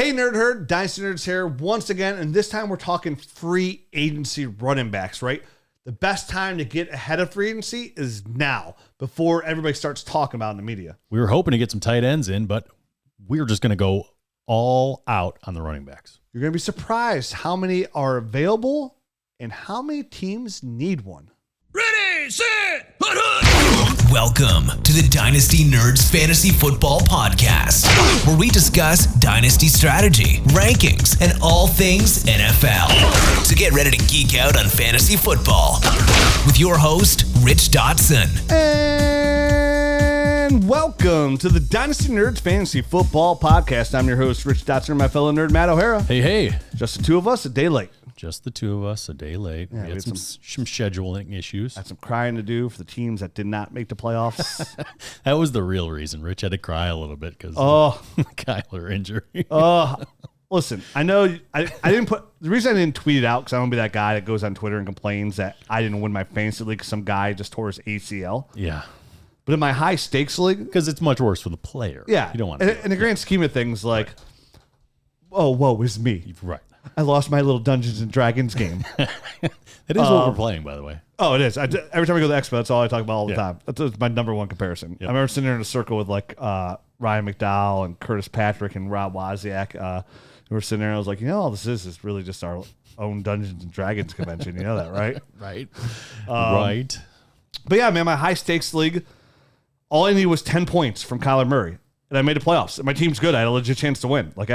Hey, Nerd Herd, Dynasty Nerds here once again, and this time we're talking free agency running backs, right? The best time to get ahead of free agency is now, before everybody starts talking about it in the media. We were hoping to get some tight ends in, but we're just going to go all out on the running backs. You're going to be surprised how many are available and how many teams need one. Ready, set, hut, hut. Welcome to the Dynasty Nerds Fantasy Football Podcast, where we discuss Dynasty strategy, rankings, and all things NFL. So get ready to geek out on fantasy football with your host, Rich Dotson. And welcome to the Dynasty Nerds Fantasy Football Podcast. I'm your host, Rich Dotson, my fellow nerd, Matt O'Hara. Hey. Just the two of us, a day late. Just the two of us, a day late. Yeah, we had some scheduling issues. Had some crying to do for the teams that did not make the playoffs. That was the real reason. Rich had to cry a little bit because Kyler injury. Listen, I know I didn't put the reason I didn't tweet it out because I don't want to be that guy that goes on Twitter and complains that I didn't win my fantasy league because some guy just tore his ACL. Yeah. But in my high stakes league, because it's much worse for the player. Yeah, you don't want to. In the grand scheme of things, like, whoa, it's me. Right. I lost my little Dungeons and Dragons game. That is what we're playing, by the way. Oh, it is. Every time I go to the expo, that's all I talk about all the time. That's my number one comparison. Yep. I remember sitting there in a circle with like Ryan McDowell and Curtis Patrick and Rob Wozniak. We were sitting there and I was like, all this is really just our own Dungeons and Dragons convention. You know that, right? Right. Right. But yeah, man, my high stakes league, all I needed was 10 points from Kyler Murray. And I made the playoffs. And my team's good. I had a legit chance to win. Like,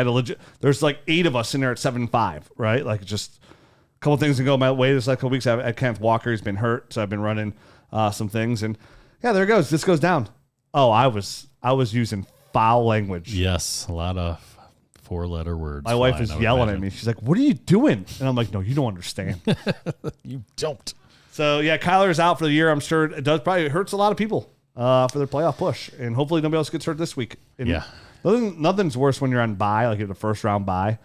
there's like 8 of us in there at 7-5, right? Like, just a couple things can go my way this last couple weeks. I had Kenneth Walker. He's been hurt. So I've been running some things. And yeah, there it goes. This goes down. Oh, I was using foul language. Yes. A lot of 4-letter words. My wife is yelling at me. She's like, what are you doing? And I'm like, no, you don't understand. You don't. So yeah, Kyler's out for the year. I'm sure it does probably hurts a lot of people. For their playoff push. And hopefully nobody else gets hurt this week. And yeah. Nothing's worse when you're on bye, like you have the first round bye,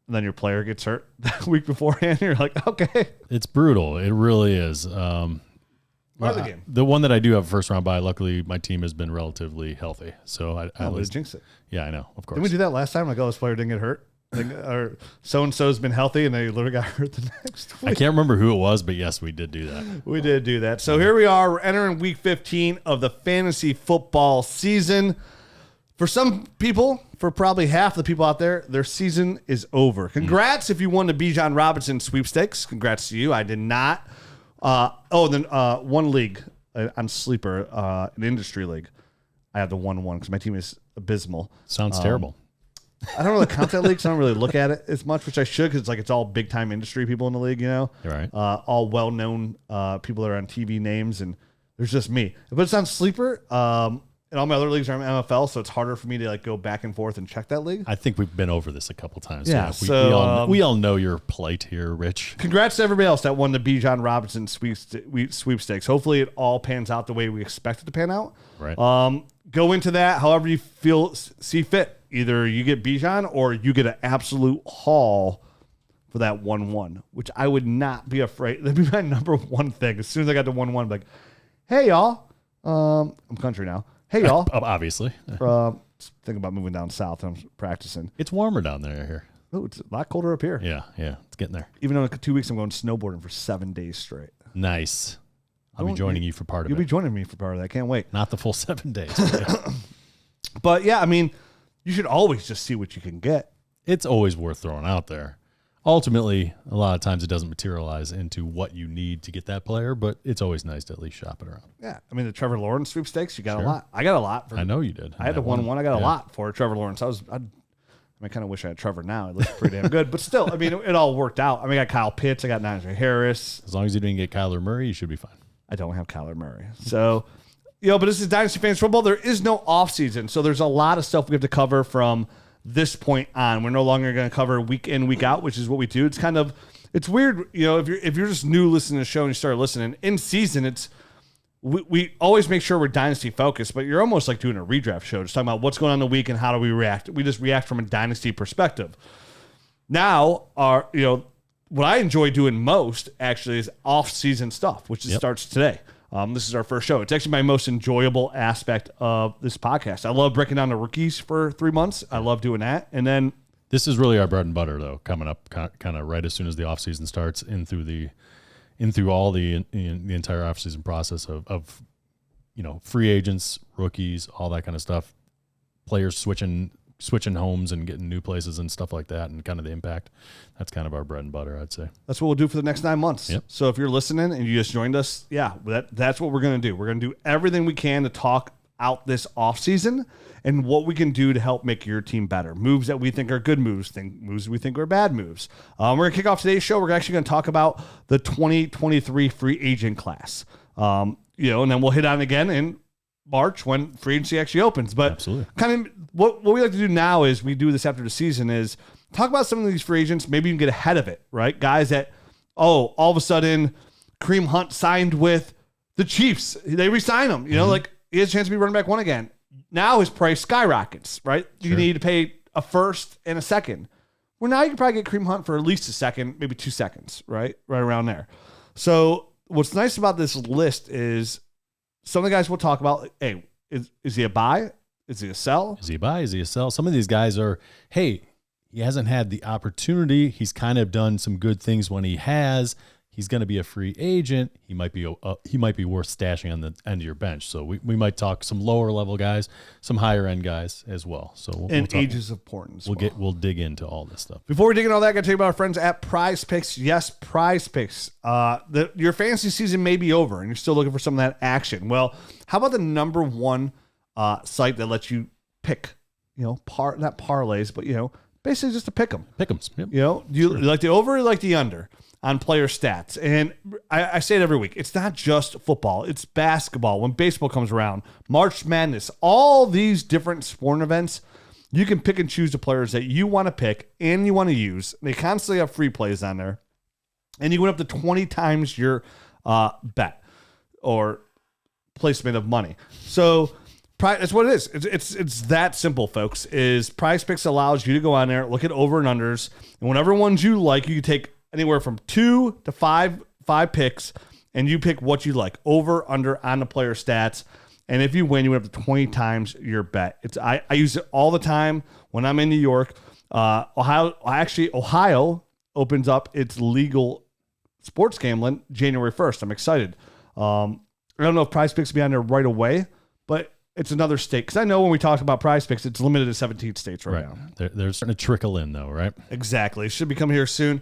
and then your player gets hurt the week beforehand. You're like, okay. It's brutal. It really is. The game. The one that I do have a first round bye, luckily my team has been relatively healthy. So I would jinx it. Yeah, I know. Of course. Didn't we do that last time? Like, this player didn't get hurt? Or so-and-so's been healthy and they literally got hurt the next week. I can't remember who it was, but yes, we did do that. We did do that. So here we are. We're entering week 15 of the fantasy football season. For some people, for probably half the people out there, their season is over. Congrats if you won the Bijan Robinson sweepstakes. Congrats to you. I did not. One league on Sleeper, an industry league. I have the 1-1 because my team is abysmal. Sounds terrible. I don't really count that league, so I don't really look at it as much, which I should, because it's all big time industry people in the league, you know. Right. All well known people that are on TV names, and there's just me. But it's on Sleeper, and all my other leagues are on MFL, so it's harder for me to like go back and forth and check that league. I think we've been over this a couple times. Yeah. We all know your plight here, Rich. Congrats to everybody else that won the Bijan Robinson sweepstakes. Hopefully, it all pans out the way we expect it to pan out. Right. Go into that however you see fit. Either you get Bijan or you get an absolute haul for that 1-1, which I would not be afraid. That'd be my number one thing. As soon as I got to 1-1, I'm like, hey, y'all. I'm country now. Hey, y'all. Obviously. Thinking about moving down south. I'm practicing. It's warmer down there here. Oh, it's a lot colder up here. Yeah. It's getting there. Even though in 2 weeks I'm going snowboarding for 7 days straight. Nice. I'll be joining you for part of it. You'll be joining me for part of that. I can't wait. Not the full 7 days. But yeah, I mean, you should always just see what you can get. It's always worth throwing out there. Ultimately, a lot of times it doesn't materialize into what you need to get that player, but it's always nice to at least shop it around. Yeah. I mean, the Trevor Lawrence sweepstakes, you got a lot. I got a lot. I know you did. I had the 1-1. I got a lot for Trevor Lawrence. I kind of wish I had Trevor now. It looks pretty damn good. But still, I mean, it all worked out. I mean, I got Kyle Pitts. I got Najee Harris. As long as you didn't get Kyler Murray, you should be fine. I don't have Kyler Murray. So, but this is Dynasty Fantasy Football. There is no offseason. So there's a lot of stuff we have to cover from this point on. We're no longer going to cover week in, week out, which is what we do. It's weird, if you're just new listening to the show and you start listening in season, we always make sure we're Dynasty focused, but you're almost like doing a redraft show, just talking about what's going on in the week and how do we react. We just react from a Dynasty perspective. Now, what I enjoy doing most actually is off-season stuff, which starts today. This is our first show. It's actually my most enjoyable aspect of this podcast. I love breaking down the rookies for 3 months. I love doing that. And then This is really our bread and butter, though, coming up kind of right as soon as the offseason starts, in through all the entire offseason process of free agents, rookies, all that kind of stuff, players switching homes and getting new places and stuff like that, and kind of the impact. That's kind of our bread and butter, I'd say. That's what we'll do for the next 9 months. Yep. So if you're listening and you just joined us, that's what we're going to do. We're going to do everything we can to talk out this offseason and what we can do to help make your team better. Moves that we think are good moves, moves we think are bad moves. We're going to kick off today's show. We're actually going to talk about the 2023 free agent class. And then we'll hit on it again in March when free agency actually opens. But absolutely, kind of what we like to do now is we do this after the season is talk about some of these free agents, maybe even get ahead of it, right? Guys that, all of a sudden Kareem Hunt signed with the Chiefs. They re-sign him, like he has a chance to be running back one again. Now his price skyrockets, right? You need to pay a first and a second. Well, now you can probably get Kareem Hunt for at least a second, maybe 2 seconds, right? Right around there. So what's nice about this list is some of the guys we'll talk about, hey, is he a buy? Is he a sell? Is he a buy? Is he a sell? Some of these guys are, hey, he hasn't had the opportunity. He's kind of done some good things when he has. He's going to be a free agent. He might be worth stashing on the end of your bench. So we might talk some lower level guys, some higher end guys as well. So we'll age is important. We'll dig into all this stuff. Before we dig into all that, I got to tell you about our friends at Prize Picks. Yes, Prize Picks. Your fantasy season may be over and you're still looking for some of that action. Well, how about the number one site that lets you pick, not parlays, but basically just to pick them. Pick'ems. Yep. Do you like the over or like the under on player stats? And I say it every week. It's not just football. It's basketball. When baseball comes around, March Madness, all these different sporting events, you can pick and choose the players that you want to pick and you want to use. They constantly have free plays on there. And you win up to 20 times your bet or placement of money. So that's what it is. It's that simple, folks. Is Prize Picks allows you to go on there, look at over and unders, and whatever ones you like, you can take anywhere from 2 to 5 picks, and you pick what you like, over, under, on the player stats. And if you win, you win up to 20 times your bet. I use it all the time when I'm in New York. Ohio opens up its legal sports gambling January 1st. I'm excited. I don't know if Prize Picks will be on there right away, but it's another state. Because I know when we talked about Prize Picks, it's limited to 17 states right now. They're starting to trickle in, though, right? Exactly. It should be coming here soon.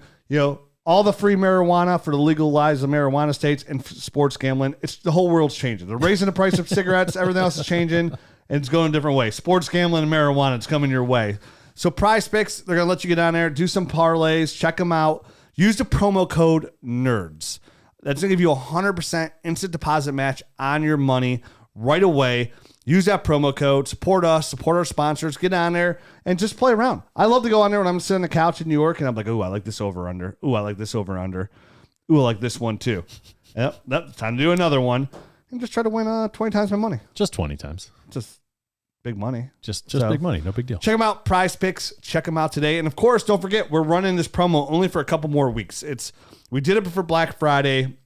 All the free marijuana for the legalized marijuana states and sports gambling. It's the whole world's changing. They're raising the price of cigarettes. Everything else is changing, and it's going a different way. Sports gambling and marijuana, it's coming your way. So Prize Picks, they're going to let you get on there, do some parlays, check them out. Use the promo code NERDS. That's going to give you 100% instant deposit match on your money right away. Use that promo code. Support us. Support our sponsors. Get on there and just play around. I love to go on there when I'm sitting on the couch in New York and I'm like, ooh, I like this over under. Ooh, I like this over under. Ooh, I like this one too. Yep, that's time to do another one and just try to win 20 times my money. Just 20 times. Just big money. Just big money. No big deal. Check them out. Prize Picks. Check them out today. And of course, don't forget, we're running this promo only for a couple more weeks. We did it for Black Friday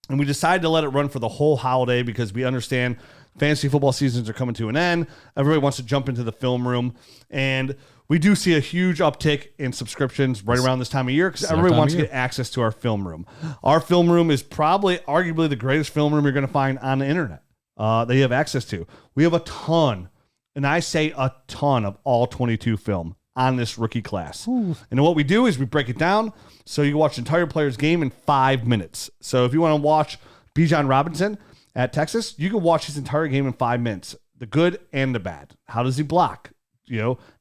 and we decided to let it run for the whole holiday because we understand fantasy football seasons are coming to an end. Everybody wants to jump into the film room. And we do see a huge uptick in subscriptions right around this time of year because everybody wants to get access to our film room. Our film room is arguably the greatest film room you're going to find on the internet that you have access to. We have a ton, and I say a ton, of all 22 film on this rookie class. Ooh. And what we do is we break it down so you can watch the entire player's game in 5 minutes. So if you want to watch Bijan Robinson at Texas, you can watch his entire game in 5 minutes, the good and the bad. How does he block?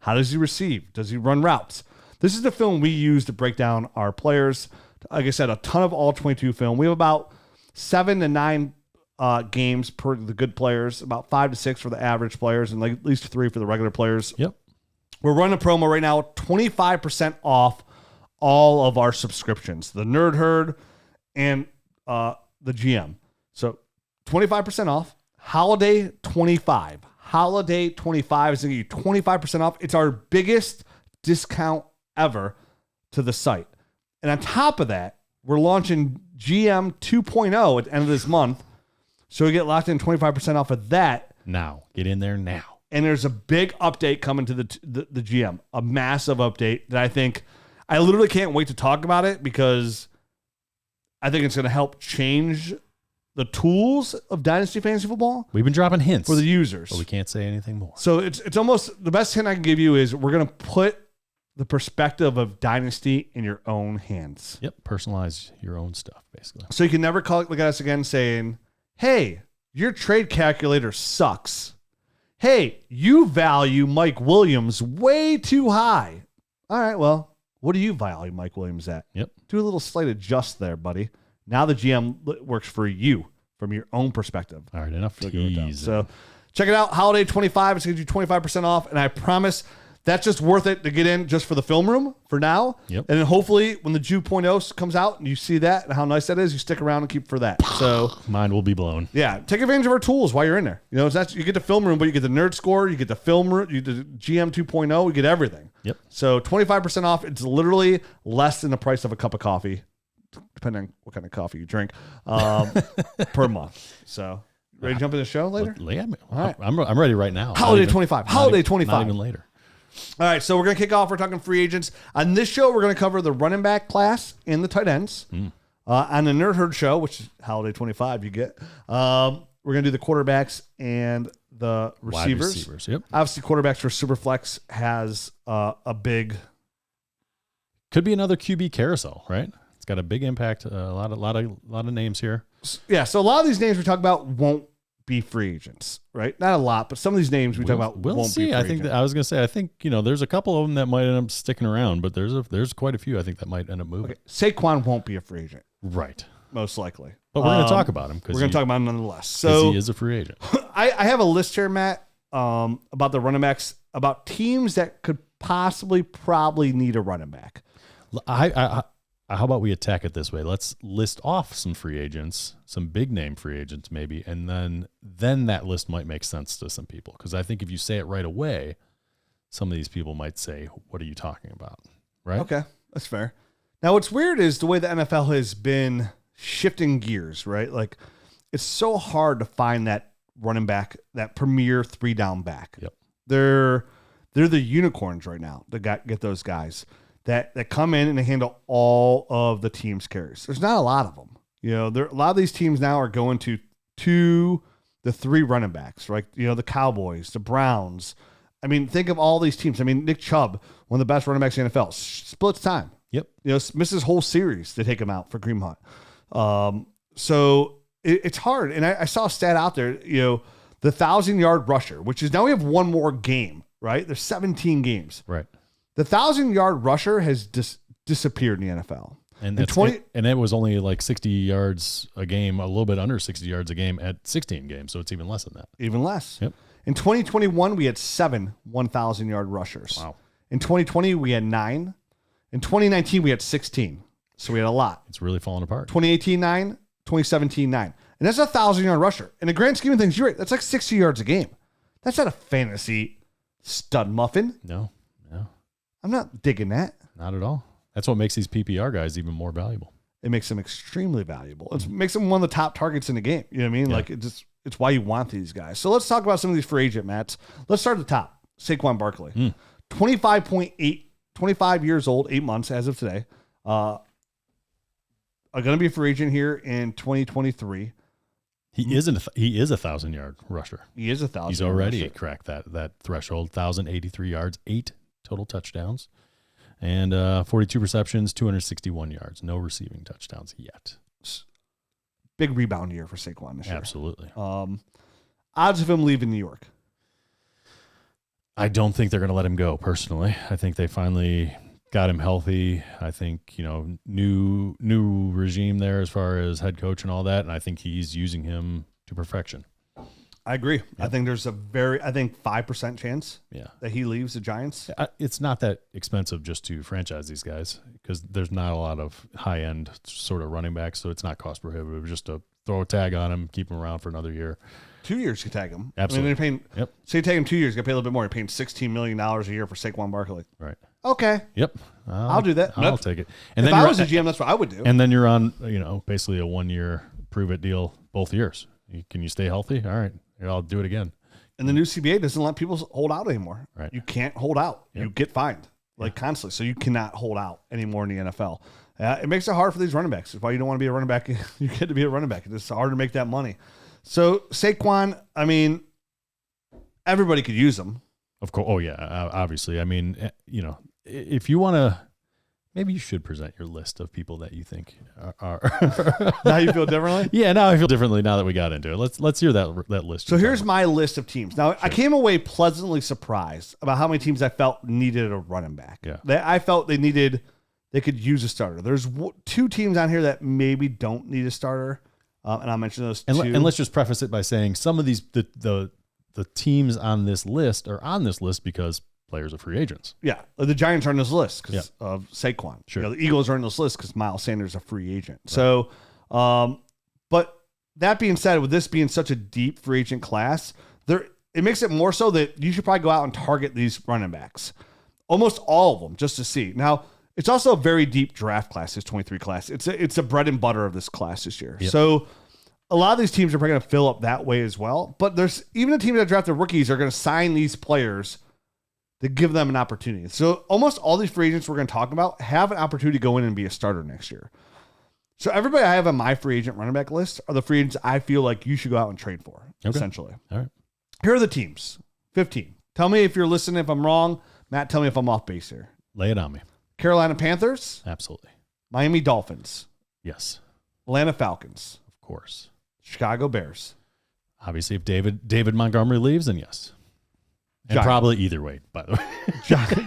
How does he receive? Does he run routes? This is the film we use to break down our players. Like I said, a ton of all 22 film. We have about 7 to 9 games per the good players, about 5 to 6 for the average players, and like at least 3 for the regular players. Yep. We're running a promo right now, 25% off all of our subscriptions, the Nerd Herd and the GM. So 25% off, Holiday 25. Holiday 25 is going to give you 25% off. It's our biggest discount ever to the site. And on top of that, we're launching GM 2.0 at the end of this month. So we get locked in 25% off of that. Now. Get in there now. And there's a big update coming to the GM, a massive update that I think I literally can't wait to talk about it because I think it's going to help change the tools of Dynasty Fantasy Football. We've been dropping hints for the users, but we can't say anything more. So it's almost the best hint I can give you is we're going to put the perspective of Dynasty in your own hands. Yep, personalize your own stuff, basically. So you can never look at us again saying, hey, your trade calculator sucks. Hey, you value Mike Williams way too high. All right, well, what do you value Mike Williams at? Yep. Do a little slight adjust there, buddy. Now the GM works for you from your own perspective. All right, enough teasing. So check it out, Holiday 25. It's going to give you 25% off, and I promise that's just worth it to get in just for the film room for now. Yep. And then hopefully when the Jew 0.0 comes out and you see that and how nice that is, you stick around and keep for that. So mine will be blown. Yeah, take advantage of our tools while you're in there. You know, you get the film room, but you get the nerd score, you get the film room, you get the GM 2.0, you get everything. Yep. So 25% off. It's literally less than the price of a cup of coffee, depending on what kind of coffee you drink, per month. So ready to jump in the show later? All right. I'm ready right now. Holiday 25. Holiday 25. Not even later. All right, so we're going to kick off. We're talking free agents. On this show, we're going to cover the running back class and the tight ends. On the Nerd Herd show, which is Holiday 25, you get, we're going to do the quarterbacks and the receivers. Wide receivers, yep. Obviously, quarterbacks for Superflex has a big... Could be another QB carousel, right? It's got a big impact. A lot of names here. Yeah, so a lot of these names we talk about won't be free agents, right? Not a lot, but some of these names we talk about won't see. be free I think agents. I was going to say, I think, there's a couple of them that might end up sticking around, but there's quite a few I think that might end up moving. Okay. Saquon won't be a free agent. Right. Most likely. But we're going to talk about him we're going to talk about him nonetheless. So he is a free agent. I have a list here, Matt, about the running backs, about teams that could probably need a running back. How about we attack it this way? Let's list off some free agents, some big name free agents maybe, and then that list might make sense to some people. Because I think if you say it right away, some of these people might say, what are you talking about? Right? Okay, that's fair. Now, what's weird is the way the NFL has been shifting gears, right? Like, it's so hard to find that running back, that premier 3-down back. Yep. They're the unicorns right now to get those guys that come in and they handle all of the team's carries. There's not a lot of them. A lot of these teams now are going to 2 to 3 running backs, right? The Cowboys, the Browns. I mean, think of all these teams. I mean, Nick Chubb, one of the best running backs in the NFL, splits time. Yep. Misses whole series to take him out for Kareem Hunt. So it's hard. And I saw a stat out there, the 1,000-yard rusher, which is now we have one more game, right? There's 17 games. Right. The 1,000-yard rusher has disappeared in the NFL. And it was only like 60 yards a game, a little bit under 60 yards a game at 16 games. So it's even less than that. Even less. Yep. In 2021, we had 7 1,000-yard rushers. Wow. In 2020, we had 9. In 2019, we had 16. So we had a lot. It's really falling apart. 2018, 9. 2017, 9. And that's a 1,000-yard rusher. In the grand scheme of things, you're right. That's like 60 yards a game. That's not a fantasy stud muffin. No. I'm not digging that. Not at all. That's what makes these PPR guys even more valuable. It makes them extremely valuable. It makes them one of the top targets in the game. You know what I mean? Yeah. Like it's why you want these guys. So let's talk about some of these free agent Matts. Let's start at the top. Saquon Barkley. 25 years old, 8 months as of today. Are going to be a free agent here in 2023. He is a 1,000-yard rusher. He is 1,000. He's already cracked that threshold. 1,083 yards, 8 total touchdowns, and 42 receptions, 261 yards. No receiving touchdowns yet. Big rebound year for Saquon this year. Absolutely. Odds of him leaving New York. I don't think they're going to let him go. Personally, I think they finally got him healthy. I think new regime there as far as head coach and all that, and I think he's using him to perfection. I agree. Yep. I think there's 5% chance that he leaves the Giants. It's not that expensive just to franchise these guys because there's not a lot of high-end sort of running backs, so it's not cost prohibitive. Just to throw a tag on him, keep him around for another year. 2 years you tag him. Absolutely. I mean, they're paying, say you take him 2 years, you got to pay a little bit more. You're paying $16 million a year for Saquon Barkley. Right. Okay. Yep. I'll do that. I'll take it. And if then I was a GM, that's what I would do. And then you're on, basically a 1-year prove-it deal both years. Can you stay healthy? All right. I'll do it again. And the new CBA doesn't let people hold out anymore. Right. You can't hold out. Yep. You get fined constantly. So you cannot hold out anymore in the NFL. It makes it hard for these running backs. That's why you don't want to be a running back. You get to be a running back. It's hard to make that money. So Saquon, I mean, everybody could use him. Of course. Oh, yeah. Obviously. I mean, if you want to, maybe you should present your list of people that you think are. Now you feel differently? Yeah, now I feel differently now that we got into it. Let's hear that list. So here's my list of teams. Now, I came away pleasantly surprised about how many teams I felt needed a running back. Yeah. I felt they could use a starter. There's 2 teams on here that maybe don't need a starter, and I'll mention those 2. And let's just preface it by saying some of these the teams on this list are on this list because players are free agents. Yeah, the Giants are on this list because of Saquon. Sure. The Eagles are on this list because Miles Sanders is a free agent. Right. So, but that being said, with this being such a deep free agent class, it makes it more so that you should probably go out and target these running backs, almost all of them, just to see. Now, it's also a very deep draft class, this 23 class. It's a bread and butter of this class this year. Yep. So a lot of these teams are probably going to fill up that way as well. But there's even the teams that drafted rookies are going to sign these players to give them an opportunity. So almost all these free agents we're going to talk about have an opportunity to go in and be a starter next year. So everybody I have on my free agent running back list are the free agents I feel like you should go out and trade for, essentially. All right. Here are the teams. 15. Tell me if you're listening, if I'm wrong. Matt, tell me if I'm off base here. Lay it on me. Carolina Panthers. Absolutely. Miami Dolphins. Yes. Atlanta Falcons. Of course. Chicago Bears. Obviously, if David Montgomery leaves, then yes. And Giants. Probably either way, by the way.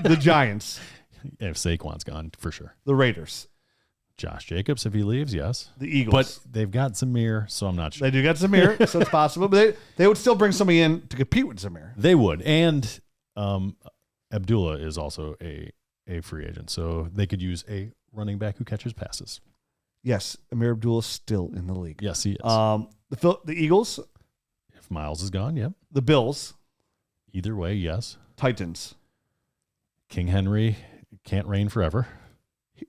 The Giants. If Saquon's gone, for sure. The Raiders. Josh Jacobs, if he leaves, yes. The Eagles. But they've got Zamir, so I'm not sure. They do got Zamir, so it's possible. But they would still bring somebody in to compete with Zamir. They would. And Abdullah is also a free agent, so they could use a running back who catches passes. Yes, Amir Abdullah is still in the league. Yes, he is. The Eagles. If Miles is gone, yep. The Bills. Either way, yes. Titans. King Henry can't reign forever.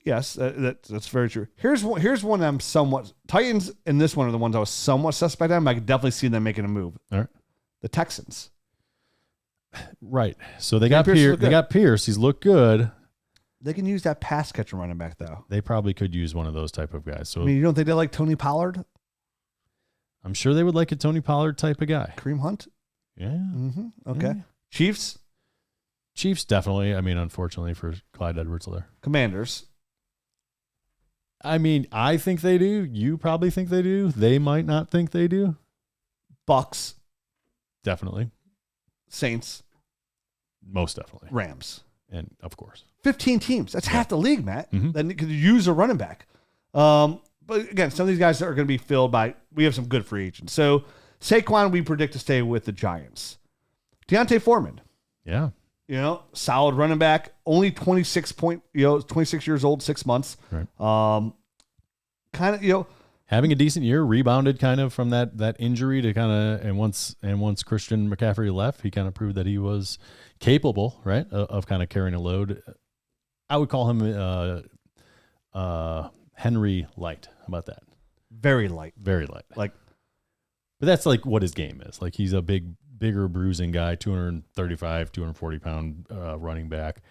Yes, that's very true. Here's one I'm somewhat Titans, and this one are the ones I was somewhat suspect on, but I could definitely see them making a move. All right. The Texans. Right. So they got Pierce. They got Pierce. He's looked good. They can use that pass catcher running back though. They probably could use one of those type of guys. So I mean, you don't think they like Tony Pollard? I'm sure they would like a Tony Pollard type of guy. Kareem Hunt? Yeah. Mm-hmm. Okay. Yeah. Chiefs? Chiefs, definitely. I mean, unfortunately for Clyde Edwards-Helaire. Commanders? I mean, I think they do. You probably think they do. They might not think they do. Bucks? Definitely. Saints? Most definitely. Rams? And of course. 15 teams. That's half the league, Matt. Mm-hmm. That could use a running back. But again, some of these guys are going to be filled by, we have some good free agents. So Saquon, we predict to stay with the Giants. Deontay Foreman. Yeah. Solid running back, only 26 years old, 6 months. Right. Kind of, having a decent year, rebounded kind of from that injury to kind of, and once Christian McCaffrey left, he kind of proved that he was capable, right, of kind of carrying a load. I would call him Henry light. How about that? Very light. Very light. But that's like what his game is. Like he's a bigger bruising guy, 235, 240 pound running back,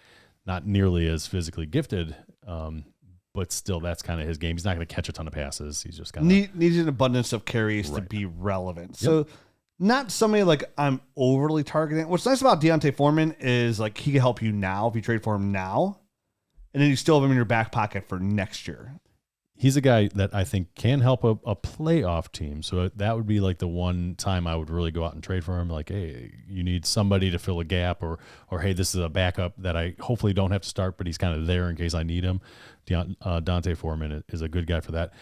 not nearly as physically gifted, but still that's kind of his game. He's not going to catch a ton of passes. He's just kind of needs an abundance of carries to be relevant. So not somebody like I'm overly targeting. What's nice about Deontay Foreman is like he can help you now if you trade for him now, and then you still have him in your back pocket for next year. He's a guy that I think can help a playoff team. So that would be like the one time I would really go out and trade for him. Like, hey, you need somebody to fill a gap, or hey, this is a backup that I hopefully don't have to start, but he's kind of there in case I need him. Deontay Foreman is a good guy for that.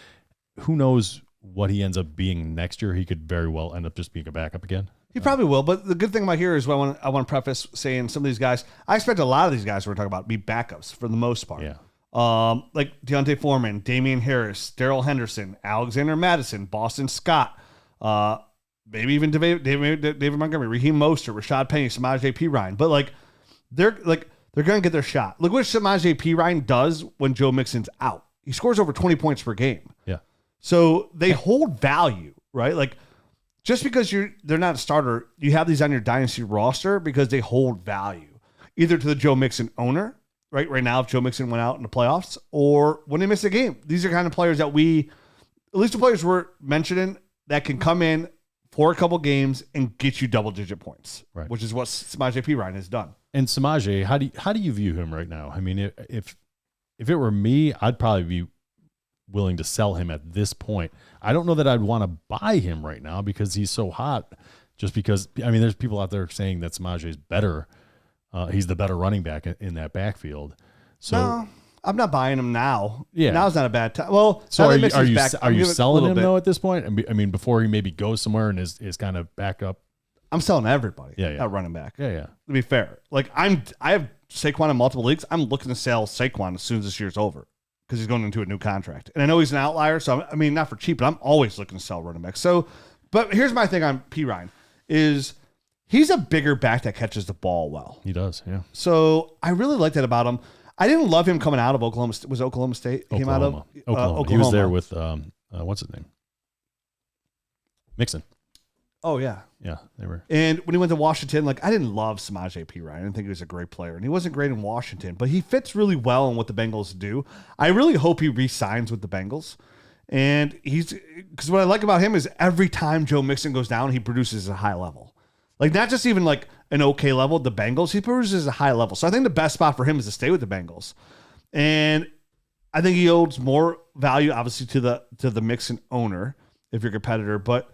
Who knows what he ends up being next year? He could very well end up just being a backup again. He probably will, but the good thing about here is what I want to preface saying some of these guys, I expect a lot of these guys we're talking about be backups for the most part. Yeah. Like Deontay Foreman, Damian Harris, Darrell Henderson, Alexander Madison, Boston Scott, maybe even David Montgomery, Raheem Mostert, Rashad Penny, Samaje Perine. But they're going to get their shot. Look what Samaje Perine does when Joe Mixon's out. He scores over 20 points per game. Yeah. So they hold value, right? Like just because they're not a starter, you have these on your dynasty roster because they hold value, either to the Joe Mixon owner, right now, if Joe Mixon went out in the playoffs, or when they miss a game. These are kind of players that at least the players we're mentioning, that can come in for a couple games and get you double-digit points, right, which is what Samaje Perine has done. And Samaje, how do you view him right now? I mean, if it were me, I'd probably be willing to sell him at this point. I don't know that I'd want to buy him right now because he's so hot. Just because, I mean, there's people out there saying that Samaje is better. He's the better running back in that backfield. So no, I'm not buying him now. Yeah, now's not a bad time. Well, so are you selling him though at this point? I mean, before he maybe goes somewhere and is kind of back up. I'm selling everybody. Yeah. At running back. Yeah. To be fair, like I have Saquon in multiple leagues. I'm looking to sell Saquon as soon as this year's over, because he's going into a new contract. And I know he's an outlier, so I mean, not for cheap, but I'm always looking to sell running back. So, but here's my thing on Perine is he's a bigger back that catches the ball well. He does, yeah. So I really like that about him. I didn't love him coming out of Oklahoma. Was it Oklahoma State? Oklahoma. Came out of Oklahoma. He was there with, what's his name? Mixon. Oh, yeah. Yeah, they were. And when he went to Washington, like, I didn't love Samaje Perine. I didn't think he was a great player. And he wasn't great in Washington, but he fits really well in what the Bengals do. I really hope he re-signs with the Bengals. And because what I like about him is every time Joe Mixon goes down, he produces a high level. Like, not just even like an okay level with the Bengals, he produces a high level. So I think the best spot for him is to stay with the Bengals. And I think he holds more value, obviously, to the Mixon owner, if you're a competitor. But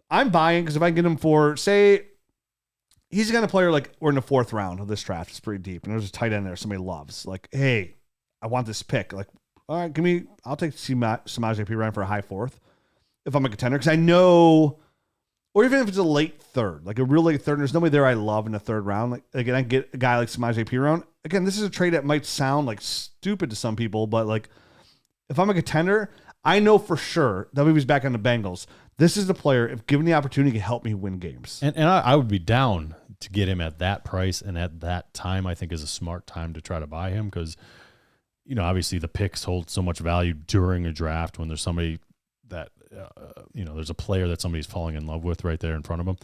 I'm buying because if I can get him for, say, he's the kind of player like we're in the 4th round of this draft. It's pretty deep. And there's a tight end there somebody loves. Like, hey, I want this pick. Like, all right, I'll take Samaje Perine for a high 4th if I'm a contender. Because I know, or even if it's a late 3rd, like a real late 3rd, and there's nobody there I love in the 3rd round. Like, again, I get a guy like Samaje Perine. Again, this is a trade that might sound like stupid to some people, but like if I'm a contender, I know for sure that if he's back on the Bengals, this is the player, if given the opportunity, can help me win games. And I would be down to get him at that price and at that time. I think is a smart time to try to buy him because, you know, obviously the picks hold so much value during a draft when there's somebody that, there's a player that somebody's falling in love with right there in front of them.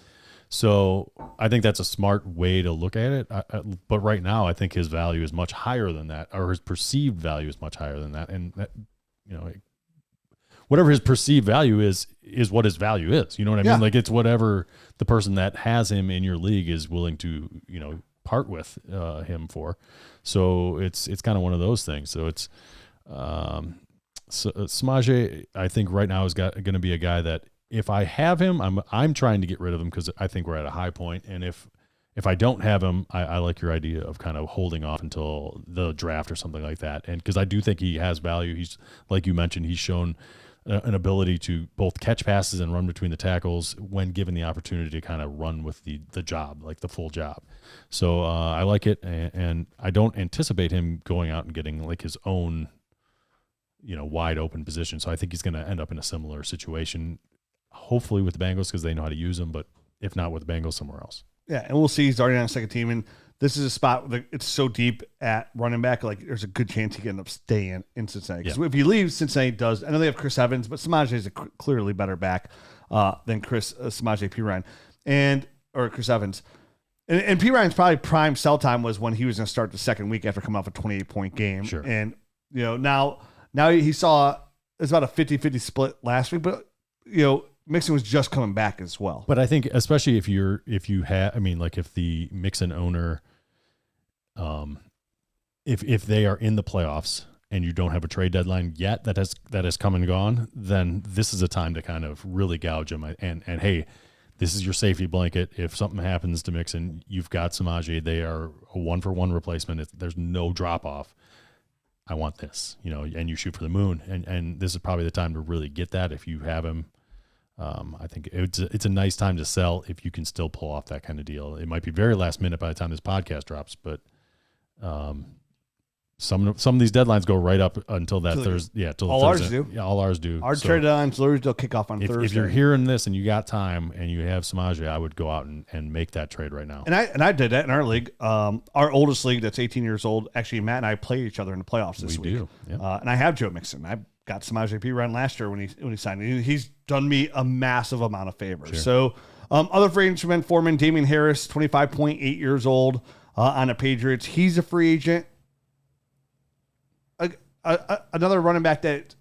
So I think that's a smart way to look at it. But right now, I think his value is much higher than that, or his perceived value is much higher than that. And that, whatever his perceived value is what his value is. You know what I mean? Like it's whatever the person that has him in your league is willing to, part with him for. So it's kind of one of those things. So it's Samaje, I think right now is going to be a guy that if I have him, I'm trying to get rid of him because I think we're at a high point. And if I don't have him, I like your idea of kind of holding off until the draft or something like that. And because I do think he has value. He's, like you mentioned, he's shown an ability to both catch passes and run between the tackles when given the opportunity to kind of run with the job, like the full job. So I like it. And I don't anticipate him going out and getting like his own, wide open position. So I think he's going to end up in a similar situation, hopefully with the Bengals because they know how to use him, but if not with the Bengals, somewhere else. Yeah, and we'll see. He's already on a second team, and this is a spot that it's so deep at running back. Like, there's a good chance he can end up staying in Cincinnati. Because if he leaves, Cincinnati does. I know they have Chris Evans, but Samaje is a clearly better back than Samaje Perine or Chris Evans. And Perine's probably prime sell time was when he was going to start the second week after coming off a 28-point game. Sure. And now he saw it's about a 50-50 split last week, but Mixon was just coming back as well. But I think especially if the Mixon owner, if they are in the playoffs and you don't have a trade deadline yet that has come and gone, then this is a time to kind of really gouge them. And hey, this is your safety blanket. If something happens to Mixon, you've got Samaje. They are a 1-for-1 replacement. There's no drop off. I want this, and you shoot for the moon. And this is probably the time to really get that if you have him. I think it's a nice time to sell if you can still pull off that kind of deal. It might be very last minute by the time this podcast drops, but some of these deadlines go right up until that Thursday. Yeah, till all Thursday. ours do. Yeah, all ours do. Our trade deadlines literally still kick off on Thursday. If you're hearing this and you got time and you have Samaje, I would go out and make that trade right now. And I did that in our league. Our oldest league that's 18 years old. Actually, Matt and I played each other in the playoffs this week. We do. Yeah. And I have Joe Mixon. got Samaje Perine last year when he signed. He's done me a massive amount of favors. Sure. So other free agents, Ben Foreman, Damian Harris, 25.8 years old on the Patriots. He's a free agent. Another running back that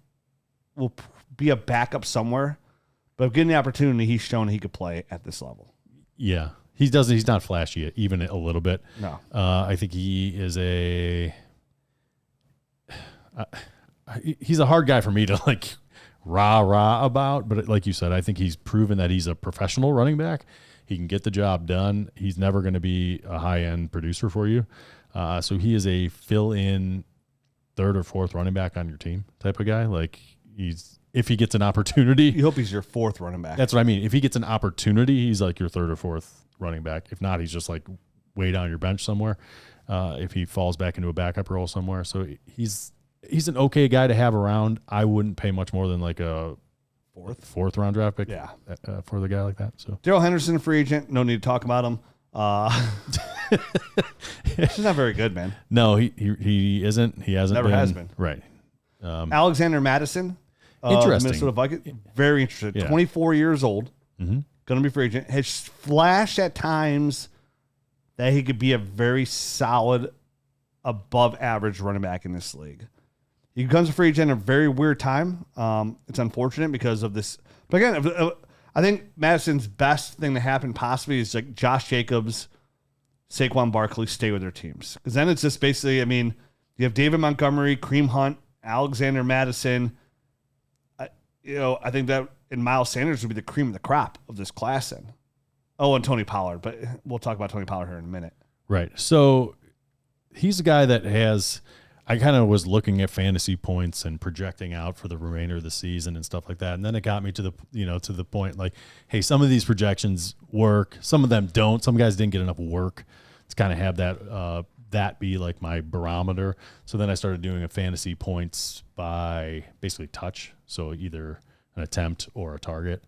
will be a backup somewhere, but given the opportunity, he's shown he could play at this level. Yeah. He's not flashy even a little bit. No. I think he is he's a hard guy for me to like rah about, but like you said, I think he's proven that he's a professional running back. He can get the job done. He's never going to be a high-end producer for you. So he is a fill-in third or fourth running back on your team type of guy. Like if he gets an opportunity. You hope he's your fourth running back. That's what I mean. If he gets an opportunity, he's like your third or fourth running back. If not, he's just like way down your bench somewhere. If he falls back into a backup role somewhere. So he's an okay guy to have around. I wouldn't pay much more than like a fourth round draft pick for the guy like that. So Darrell Henderson, a free agent. No need to talk about him. He's not very good, man. No, he isn't. He hasn't. Never has been. Right. Alexander Madison. Interesting. Minnesota Vikings. Very interested. Yeah. 24 years old. Mm-hmm. Going to be free agent. Has flashed at times that he could be a very solid, above average running back in this league. He becomes a free agent at a very weird time. It's unfortunate because of this. But again, I think Madison's best thing to happen possibly is like Josh Jacobs, Saquon Barkley stay with their teams. Because then it's just basically, I mean, you have David Montgomery, Kareem Hunt, Alexander Madison. I think that and Miles Sanders would be the cream of the crop of this class. And Tony Pollard. But we'll talk about Tony Pollard here in a minute. Right. So he's a guy that has – I kind of was looking at fantasy points and projecting out for the remainder of the season and stuff like that. And then it got me to the point like, hey, some of these projections work. Some of them don't. Some guys didn't get enough work to kind of have that be like my barometer. So then I started doing a fantasy points by basically touch. So either an attempt or a target.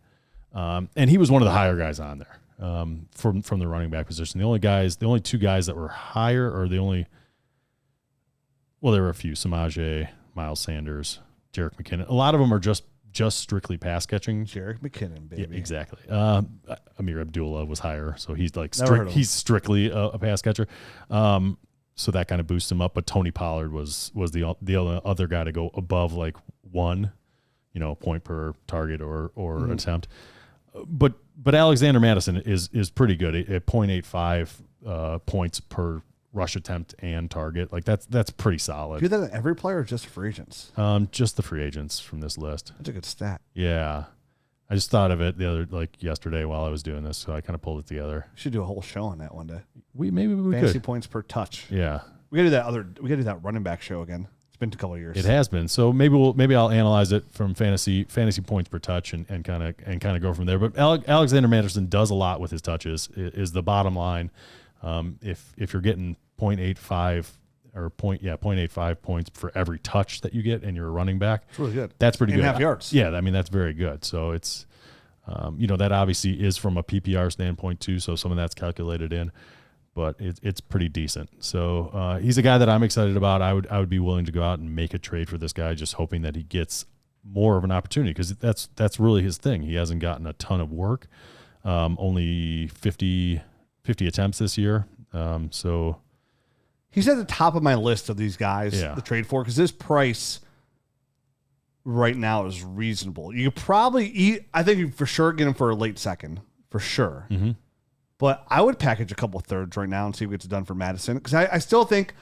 And he was one of the higher guys on there from the running back position. The only two guys that were higher or there were a few, Samaje, Miles Sanders, Jerick McKinnon. A lot of them are just strictly pass catching. Jerick McKinnon, baby. Yeah, exactly. Amir Abdullah was higher, so he's like he's strictly a pass catcher. So that kind of boosts him up. But Tony Pollard was the other guy to go above like one, point per target or attempt. But Alexander Madison is pretty good at 0.85 points per rush attempt and target. Like that's pretty solid. Do that in every player or just free agents? Just the free agents from this list. That's a good stat. Yeah. I just thought of it yesterday while I was doing this, so I kind of pulled it together. We should do a whole show on that one day. Maybe we Fantasy could. points per touch. Yeah. We gotta do that running back show again. It's been a couple of years. It has been. So maybe I'll analyze it from fantasy points per touch and kind of go from there. But Alexander Madison does a lot with his touches is the bottom line. If you're getting 0.85 or 0.85 points for every touch that you get and you're a running back. It's really good. That's pretty good. 8.5 yards. Yeah, I mean, that's very good. So it's, that obviously is from a PPR standpoint too. So some of that's calculated in, but it's pretty decent. So he's a guy that I'm excited about. I would be willing to go out and make a trade for this guy, just hoping that he gets more of an opportunity because that's really his thing. He hasn't gotten a ton of work, only 50 attempts this year. So he's at the top of my list of these guys to trade for because his price right now is reasonable. You could probably I think you for sure get him for a late second, for sure. Mm-hmm. But I would package a couple of thirds right now and see what gets done for Madison because I still think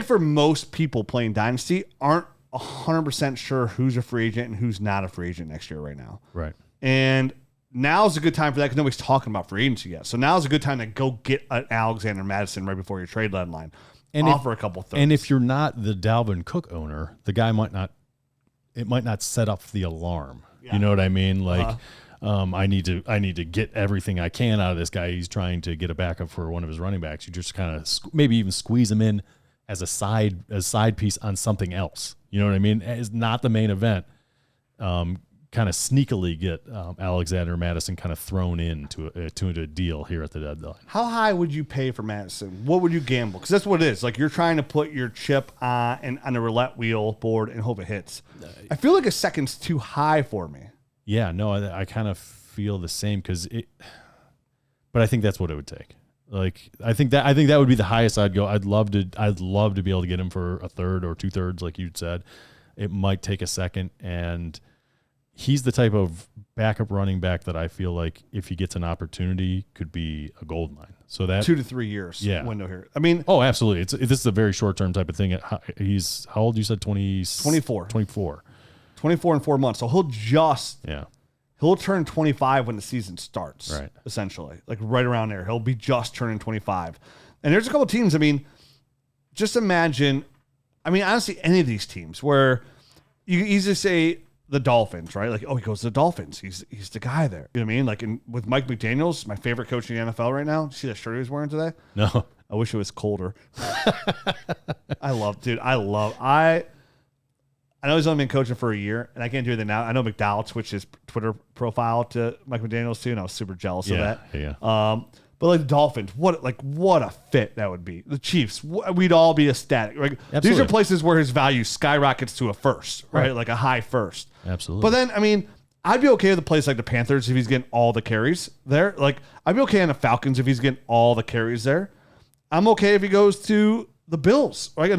for most people playing Dynasty aren't 100% sure who's a free agent and who's not a free agent next year right now. Right. And now's a good time for that because nobody's talking about free agency yet. So now's a good time to go get an Alexander Madison right before your trade deadline. And offer a couple thirds. And if you're not the Dalvin Cook owner, the guy might not set up the alarm. Yeah. You know what I mean? Like, I need to get everything I can out of this guy. He's trying to get a backup for one of his running backs. You just kind of maybe even squeeze him in as a side piece on something else. You know what I mean? It's not the main event. kind of sneakily get Alexander Madison kind of thrown into a deal here at the deadline. How high would you pay for Madison? What would you gamble? Because that's what it is. Like, you're trying to put your chip on a roulette wheel board and hope it hits. I feel like a second's too high for me. Yeah, no, I kind of feel the same but I think that's what it would take. Like, I think that would be the highest I'd go. I'd love to be able to get him for a third or 2/3, like you'd said. It might take a second, and he's the type of backup running back that I feel like if he gets an opportunity could be a gold mine. So that 2 to 3 years window here. I mean, oh, absolutely. This is a very short term type of thing. He's how old? You said 24. 24. 24 and 4 months. So he'll turn 25 when the season starts. Right. Essentially, like right around there. He'll be just turning 25. And there's a couple teams. I mean, just imagine. I mean, honestly, any of these teams where you can easily say the Dolphins, right? Like, oh, he goes to the Dolphins. He's the guy there. You know what I mean? Like with Mike McDaniels, my favorite coach in the NFL right now. See that shirt he was wearing today? No. I wish it was colder. I know he's only been coaching for a year, and I can't do anything now. I know McDowell switched his Twitter profile to Mike McDaniels too, and I was super jealous of that. Yeah. But like the Dolphins, what a fit that would be. The Chiefs, we'd all be ecstatic. Like, these are places where his value skyrockets to a first, right? Like a high first. Absolutely. But then, I mean, I'd be okay with a place like the Panthers if he's getting all the carries there. Like, I'd be okay on the Falcons if he's getting all the carries there. I'm okay if he goes to the Bills. Right?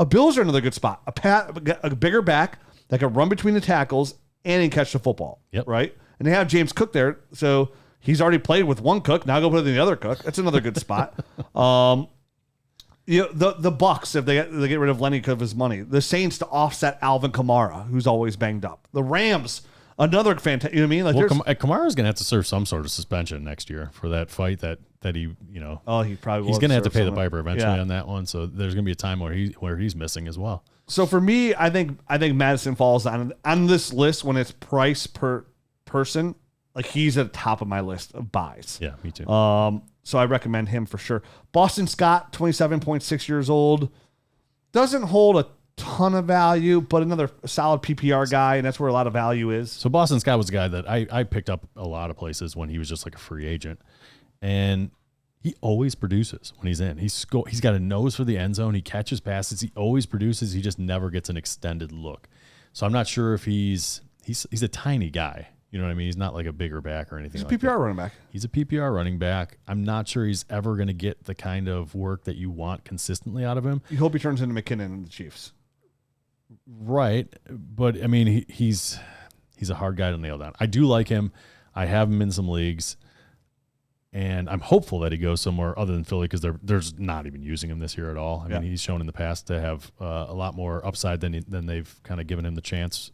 Bills are another good spot. A bigger back that can run between the tackles and he can catch the football. Yep. Right? And they have James Cook there, so he's already played with one Cook. Now go put it in the other Cook. That's another good spot. The Bucks, if they get rid of Lenny because of his money. The Saints to offset Alvin Kamara, who's always banged up. The Rams, another fantastic. You know what I mean? Like, Kamara's going to have to serve some sort of suspension next year for that fight that he, Oh, he probably he's going to have to pay the piper eventually on that one. So there's going to be a time where he's missing as well. So for me, I think Madison falls on this list when it's price per person. Like, he's at the top of my list of buys. Yeah, me too. So I recommend him for sure. Boston Scott, 27.6 years old. Doesn't hold a ton of value, but another solid PPR guy, and that's where a lot of value is. So Boston Scott was a guy that I picked up a lot of places when he was just like a free agent. And he always produces when he's in. He's got a nose for the end zone. He catches passes. He always produces. He just never gets an extended look. So I'm not sure if he's a tiny guy. You know what I mean? He's not like a bigger back or anything. He's a PPR running back. He's a PPR running back. I'm not sure he's ever going to get the kind of work that you want consistently out of him. You hope he turns into McKinnon and the Chiefs. Right. But, I mean, he's a hard guy to nail down. I do like him. I have him in some leagues. And I'm hopeful that he goes somewhere other than Philly because they're not even using him this year at all. I mean, he's shown in the past to have a lot more upside than they've kind of given him the chance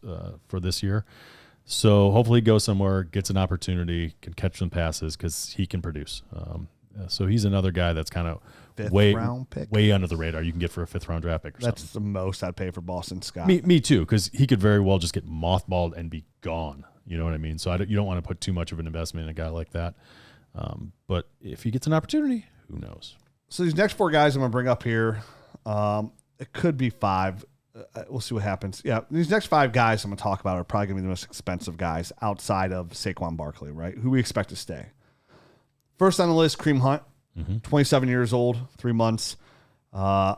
for this year. So hopefully he goes somewhere, gets an opportunity, can catch some passes because he can produce. So he's another guy that's kind of way under the radar. You can get for a 5th round draft pick. That's the most I'd pay for Boston Scott. Me too, because he could very well just get mothballed and be gone. You know what I mean? So you don't want to put too much of an investment in a guy like that. But if he gets an opportunity, who knows? So these next 4 guys I'm going to bring up here, it could be 5. We'll see what happens. Yeah, these next 5 guys I'm going to talk about are probably going to be the most expensive guys outside of Saquon Barkley, right? Who we expect to stay. First on the list, Kareem Hunt, 27 years old, 3 months. A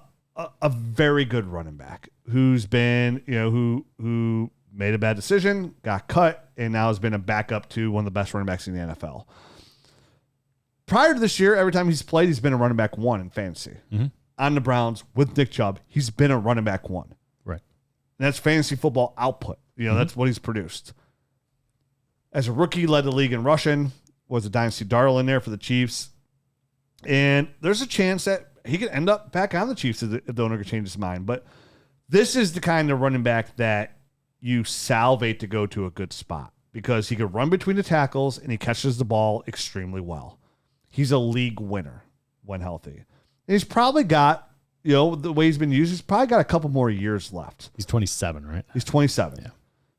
very good running back who's been, who made a bad decision, got cut, and now has been a backup to one of the best running backs in the NFL. Prior to this year, every time he's played, he's been a running back 1 in fantasy. On the Browns with Nick Chubb, he's been a running back 1. Right. And that's fantasy football output. That's what he's produced. As a rookie, led the league in rushing, was a dynasty darling there for the Chiefs. And there's a chance that he could end up back on the Chiefs if the owner could change his mind. But this is the kind of running back that you salivate to go to a good spot because he could run between the tackles and he catches the ball extremely well. He's a league winner when healthy. And he's probably got, the way he's been used, he's probably got a couple more years left. He's 27, right? He's 27. Yeah.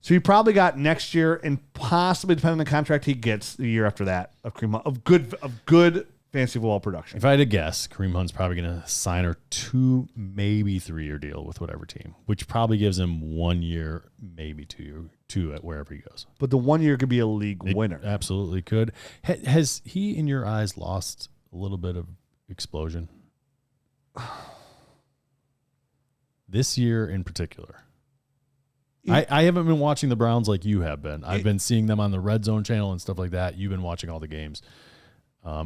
So he probably got next year and possibly, depending on the contract he gets, the year after that of Kareem Hunt, of good fantasy football production. If I had to guess, Kareem Hunt's probably going to sign a 2, maybe 3-year deal with whatever team, which probably gives him 1 year, maybe 2 at wherever he goes. But the 1 year could be a league winner. Absolutely could. Has he, in your eyes, lost a little bit of explosion? This year in particular. I haven't been watching the Browns like you have been. I've been seeing them on the Red Zone channel and stuff like that. You've been watching all the games.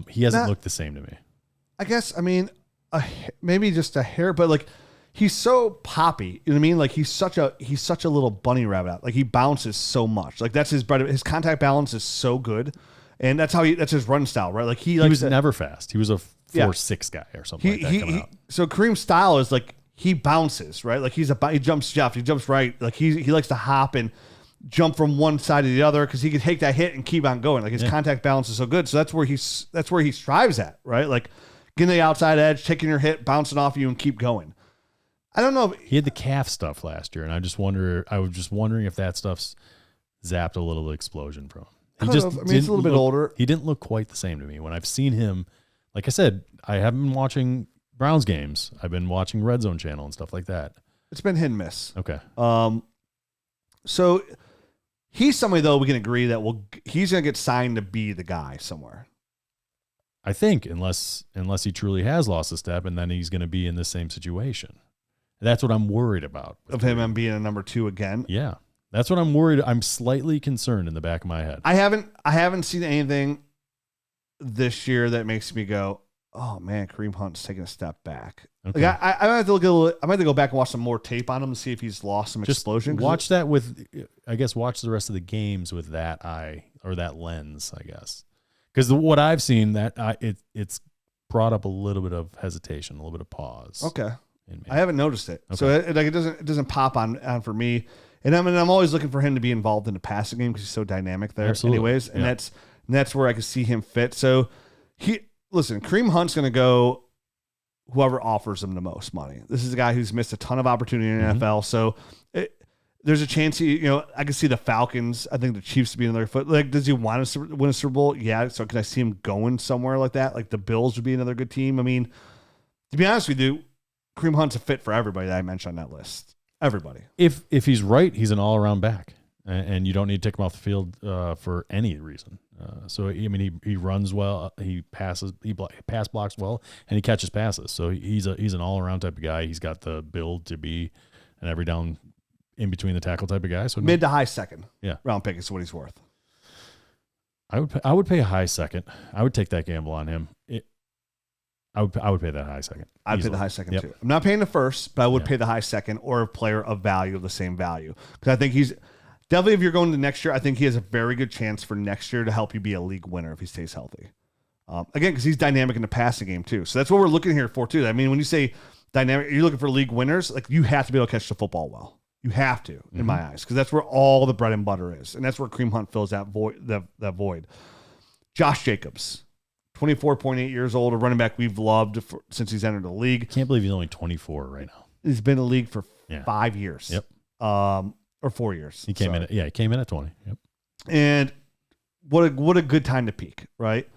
He hasn't looked the same to me. I guess, maybe just a hair, but like he's so poppy. You know what I mean? Like he's such a little bunny rabbit out. Like he bounces so much. Like that's his bread. His contact balance is so good, and that's his run style, right? Like he was never fast. He was a 4.6 guy or something like that coming out. So Kareem's style is like he bounces, right? Like he jumps left, he jumps right. Like he likes to hop and jump from one side to the other because he could take that hit and keep on going. Like his contact balance is so good. So that's where he strives at, right? Like getting the outside edge, taking your hit, bouncing off you, and keep going. I don't know. He had the calf stuff last year, and I was just wondering if that stuff's zapped a little explosion from him. He's a little bit older. He didn't look quite the same to me when I've seen him. Like I said, I haven't been watching Browns games. I've been watching Red Zone channel and stuff like that. It's been hit and miss. Okay. So he's somebody though we can agree that he's going to get signed to be the guy somewhere. I think unless he truly has lost a step, and then he's going to be in the same situation. That's what I'm worried about. Of him being a number 2 again. Yeah, that's what I'm worried. I'm slightly concerned in the back of my head. I haven't seen anything this year that makes me go, oh man, Kareem Hunt's taking a step back. Okay. Like I might have to I might have to go back and watch some more tape on him to see if he's lost some explosion. Watch that with, I guess, watch the rest of the games with that eye or that lens, I guess. Because what I've seen, it's brought up a little bit of hesitation, a little bit of pause. Okay, I haven't noticed it, so it doesn't pop on for me. And I'm always looking for him to be involved in the passing game because he's so dynamic there. Absolutely. Anyways, and that's where I can see him fit. So Kareem Hunt's going to go whoever offers him the most money. This is a guy who's missed a ton of opportunity in the NFL. So there's a chance I can see the Falcons. I think the Chiefs to be another foot. Like, does he want to win a Super Bowl? Yeah. So can I see him going somewhere like that? Like the Bills would be another good team. I mean, to be honest with you, Kareem Hunt's a fit for everybody that I mentioned on that list. Everybody. If he's right, he's an all-around back, and you don't need to take him off the field for any reason. So he runs well, he passes, pass blocks well, and he catches passes. So he's an all-around type of guy. He's got the build to be an every down in between the tackle type of guy. So mid to high second round pick is what he's worth. I would pay a high second. I would take that gamble on him. I would pay that high second. I'd pay the high second too. I'm not paying the first, but I would pay the high second or a player of value of the same value. Because I think he's definitely, if you're going to next year, I think he has a very good chance for next year to help you be a league winner if he stays healthy. Again, because he's dynamic in the passing game too. So that's what we're looking here for too. I mean, when you say dynamic, you're looking for league winners, like you have to be able to catch the football well. You have to, in my eyes, because that's where all the bread and butter is. And that's where Kareem Hunt fills that void. Josh Jacobs. 24.8 years old, a running back we've loved since he's entered the league. I can't believe he's only 24 right now. He's been in the league for 5 years. Yep. Or 4 years. He came in at 20. Yep. And what a good time to peak, right?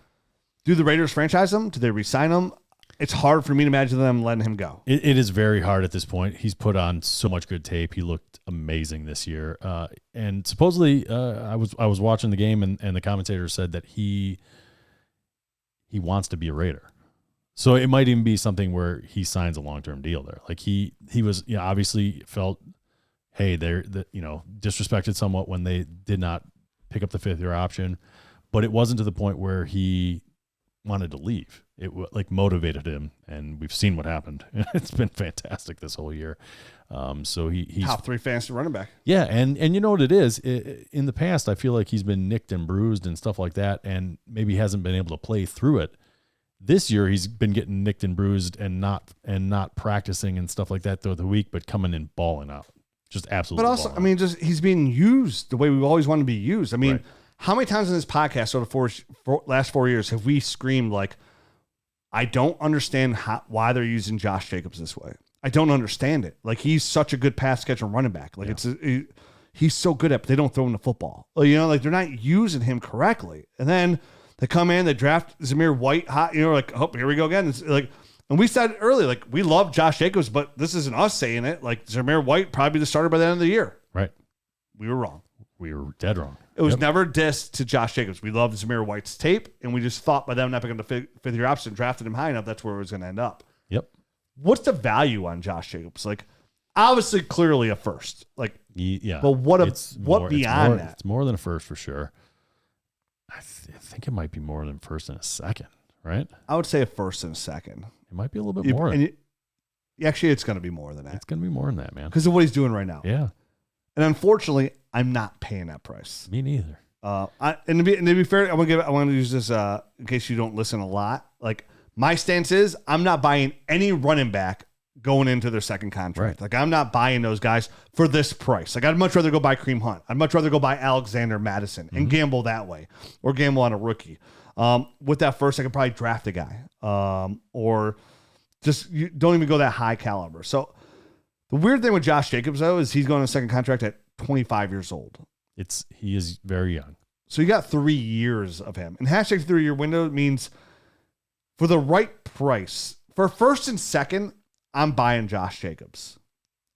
Do the Raiders franchise him? Do they re-sign him? It's hard for me to imagine them letting him go. It is very hard at this point. He's put on so much good tape. He looked amazing this year. And supposedly, I was watching the game, and the commentator said that he wants to be a Raider. So it might even be something where he signs a long-term deal there. Like he was, obviously felt, hey, they're disrespected somewhat when they did not pick up the 5th-year option, but it wasn't to the point where he wanted to leave. It motivated him, and we've seen what happened. It's been fantastic this whole year. So he's top 3 fantasy running back. Yeah, and you know what it is? In the past, I feel like he's been nicked and bruised and stuff like that, and maybe hasn't been able to play through it. This year, he's been getting nicked and bruised and not practicing and stuff like that throughout the week, but coming in balling out, just absolutely. But also, he's being used the way we've always wanted to be used. I mean, how many times in this podcast over the last 4 years have we screamed like, I don't understand why they're using Josh Jacobs this way. I don't understand it. Like, he's such a good pass catcher and running back. Like, he's so good at it, but they don't throw him the football. Like, they're not using him correctly. And then They come in, they draft Zamir White hot, like, oh, here we go again. It's like, and we said earlier, like, we love Josh Jacobs, but this isn't us saying it. Like, Zamir White probably the starter by the end of the year. Right. We were wrong. We were dead wrong. It was never diss to Josh Jacobs. We loved Zamir White's tape, and we just thought by them not picking the fifth-year option and drafted him high enough, that's where it was going to end up. Yep. What's the value on Josh Jacobs? Like, obviously, clearly a first. Like, yeah. But what beyond that? It's more than a first for sure. I think it might be more than first and a second, right? I would say a first and a second. It might be a little bit more. Actually, it's going to be more than that. It's going to be more than that, man. Because of what he's doing right now. Yeah. And unfortunately, I'm not paying that price. Me neither. And to be fair, I want to use this in case you don't listen a lot. Like, my stance is I'm not buying any running back going into their second contract. Right. Like, I'm not buying those guys for this price. Like, I'd much rather go buy Kareem Hunt. I'd much rather go buy Alexander Madison and gamble that way, or gamble on a rookie. With that first, I could probably draft a guy, or just you don't even go that high caliber. So the weird thing with Josh Jacobs, though, is he's going on a second contract at 25 years old. He is very young. So you got 3 years of him. And hashtag 3-year window means for the right price, for first and second, I'm buying Josh Jacobs.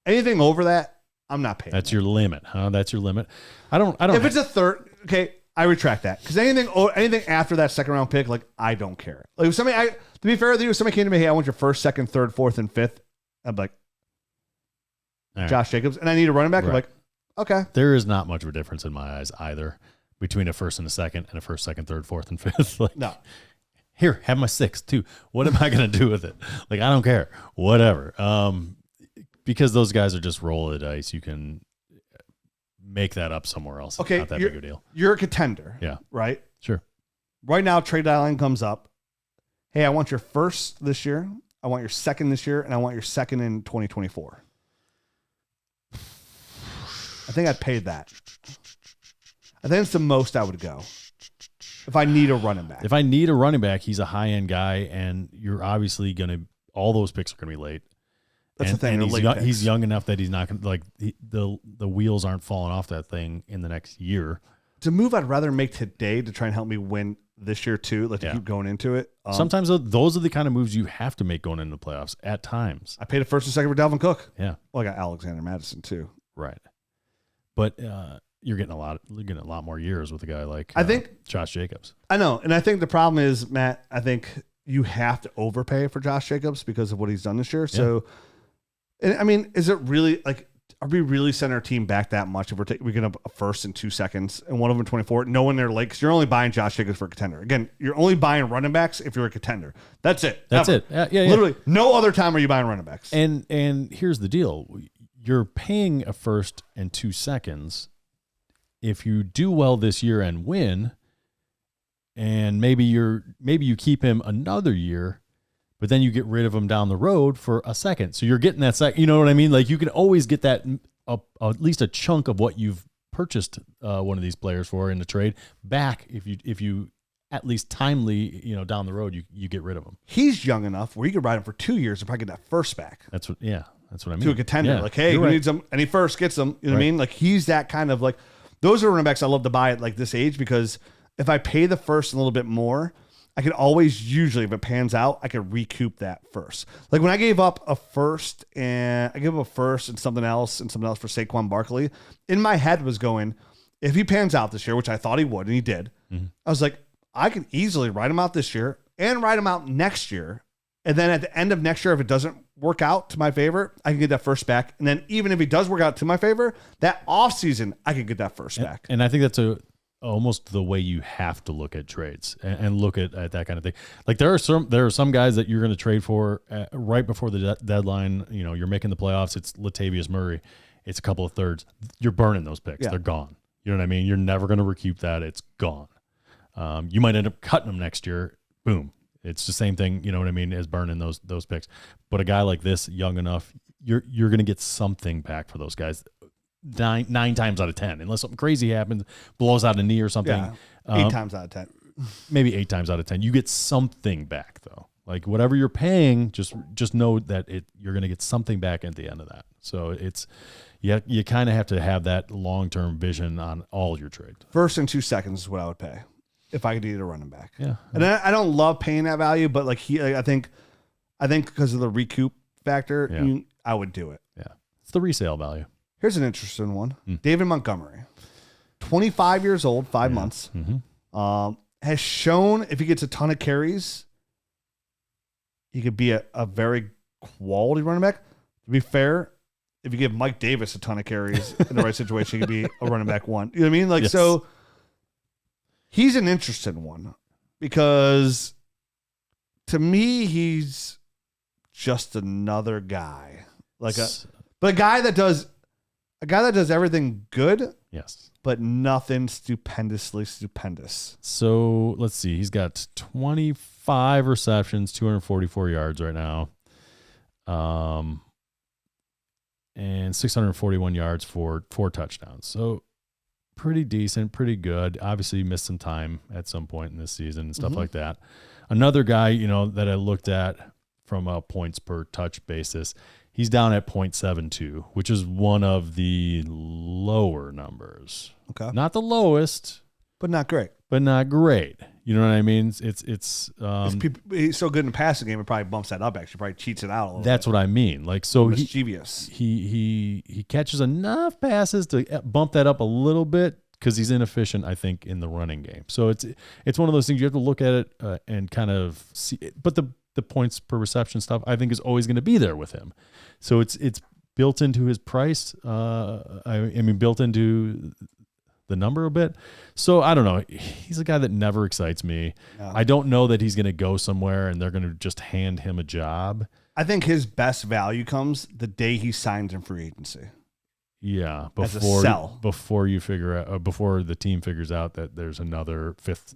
Anything over that, I'm not paying. That's your limit, huh? That's your limit. I don't. If it's a third, okay, I retract that. Because anything after that second round pick, like, I don't care. Like, if somebody, to be fair with you, if somebody came to me, hey, I want your first, second, third, fourth, and fifth, I'm like, right. Josh Jacobs, and I need a running back. Right. I'm like, okay. There is not much of a difference in my eyes either between a first and a second and a first, second, third, fourth, and fifth. Like, no. Here, have my sixth too. What am I going to do with it? Like, I don't care. Whatever. Because those guys are just roll of the dice. You can make that up somewhere else. Okay, not that big a deal. You're a contender. Yeah. Right? Sure. Right now, trade deadline comes up. Hey, I want your first this year. I want your second this year, and I want your second in 2024. I think I'd pay that. I think it's the most I would go if I need a running back. If I need a running back, he's a high-end guy, and you're obviously going to – all those picks are going to be late. That's the thing. And he's young enough that he's not going to – like, the wheels aren't falling off that thing in the next year. It's a move I'd rather make today to try and help me win this year too, like to keep going into it. Sometimes those are the kind of moves you have to make going into the playoffs at times. I paid a first and second for Dalvin Cook. Yeah. Well, I got Alexander Madison too. Right. But you're getting a lot more years with a guy like I think Josh Jacobs. I know. And I think the problem is, Matt, I think you have to overpay for Josh Jacobs because of what he's done this year. So, and I mean, is it really like, are we really sending our team back that much if we're getting a first in 2 seconds and one of them 24, knowing they're late? Because you're only buying Josh Jacobs for a contender. Again, you're only buying running backs if you're a contender. That's it. That's it. Yeah. Literally, no other time are you buying running backs. And here's the deal: you're paying a first and 2 seconds. If you do well this year and win, and maybe you keep him another year, but then you get rid of him down the road for a second. So you're getting that second. You know what I mean? Like, you can always get that at least a chunk of what you've purchased one of these players for in the trade back if you at least timely, down the road you get rid of him. He's young enough where you could ride him for 2 years and probably get that first back. That's what I mean. To a contender, Yeah, like, hey, who needs him? And he first gets them. You know what I mean? Like, he's that kind of like. Those are running backs I love to buy at like this age, because if I pay the first a little bit more, I can always, usually if it pans out, I can recoup that first. Like when I gave up a first and something else for Saquon Barkley, in my head was going, if he pans out this year, which I thought he would, and he did, I was like, I can easily write him out this year and write him out next year. And then at the end of next year, if it doesn't work out to my favor, I can get that first back. And then even if it does work out to my favor, that offseason, I can get that first back. And I think that's almost the way you have to look at trades and look at that kind of thing. Like there are some guys that you're going to trade for right before the deadline. You're making the playoffs. It's Latavius Murray. It's a couple of thirds. You're burning those picks. Yeah. They're gone. You know what I mean? You're never going to recoup that. It's gone. You might end up cutting them next year. Boom. It's the same thing, you know what I mean, as burning those picks. But a guy like this, young enough, you're going to get something back for those guys. Nine times out of 10, unless something crazy happens, blows out a knee or something. Yeah, 8 times out of 10. Maybe 8 times out of 10. You get something back though. Like whatever you're paying, just know that you're going to get something back at the end of that. So it's you kind of have to have that long-term vision on all your trades. First and 2 seconds is what I would pay. if I could need a running back. Yeah. And I don't love paying that value, but like I think because of the recoup factor, I would do it. Yeah. It's the resale value. Here's an interesting one. David Montgomery, 25 years old, 5 months, has shown if he gets a ton of carries, he could be a very quality running back. To be fair, if you give Mike Davis a ton of carries in the right situation, he could be a running back one. You know what I mean? Like, so he's an interesting one because to me, he's just another guy. But a guy that does everything good. Yes. But nothing stupendously stupendous. So let's see. He's got 25 receptions, 244 yards right now. And 641 yards for 4 touchdowns. So pretty decent, pretty good. Obviously missed some time at some point in this season and stuff like that. Another guy, that I looked at from a points per touch basis, he's down at 0.72, which is one of the lower numbers. Okay. Not the lowest, but not great. You know what I mean? It's he's so good in the passing game, it probably bumps that up. Actually, probably cheats it out a little. That's what I mean. Like, so mischievous. He catches enough passes to bump that up a little bit because he's inefficient, I think, in the running game. So it's one of those things you have to look at it and kind of see. But the points per reception stuff, I think, is always going to be there with him. So it's built into his price. I mean, built into the number a bit. So I don't know. He's a guy that never excites me. No. I don't know that he's going to go somewhere and they're going to just hand him a job. I think his best value comes the day he signs in free agency. Yeah, before you figure out, before the team figures out that there's another 5th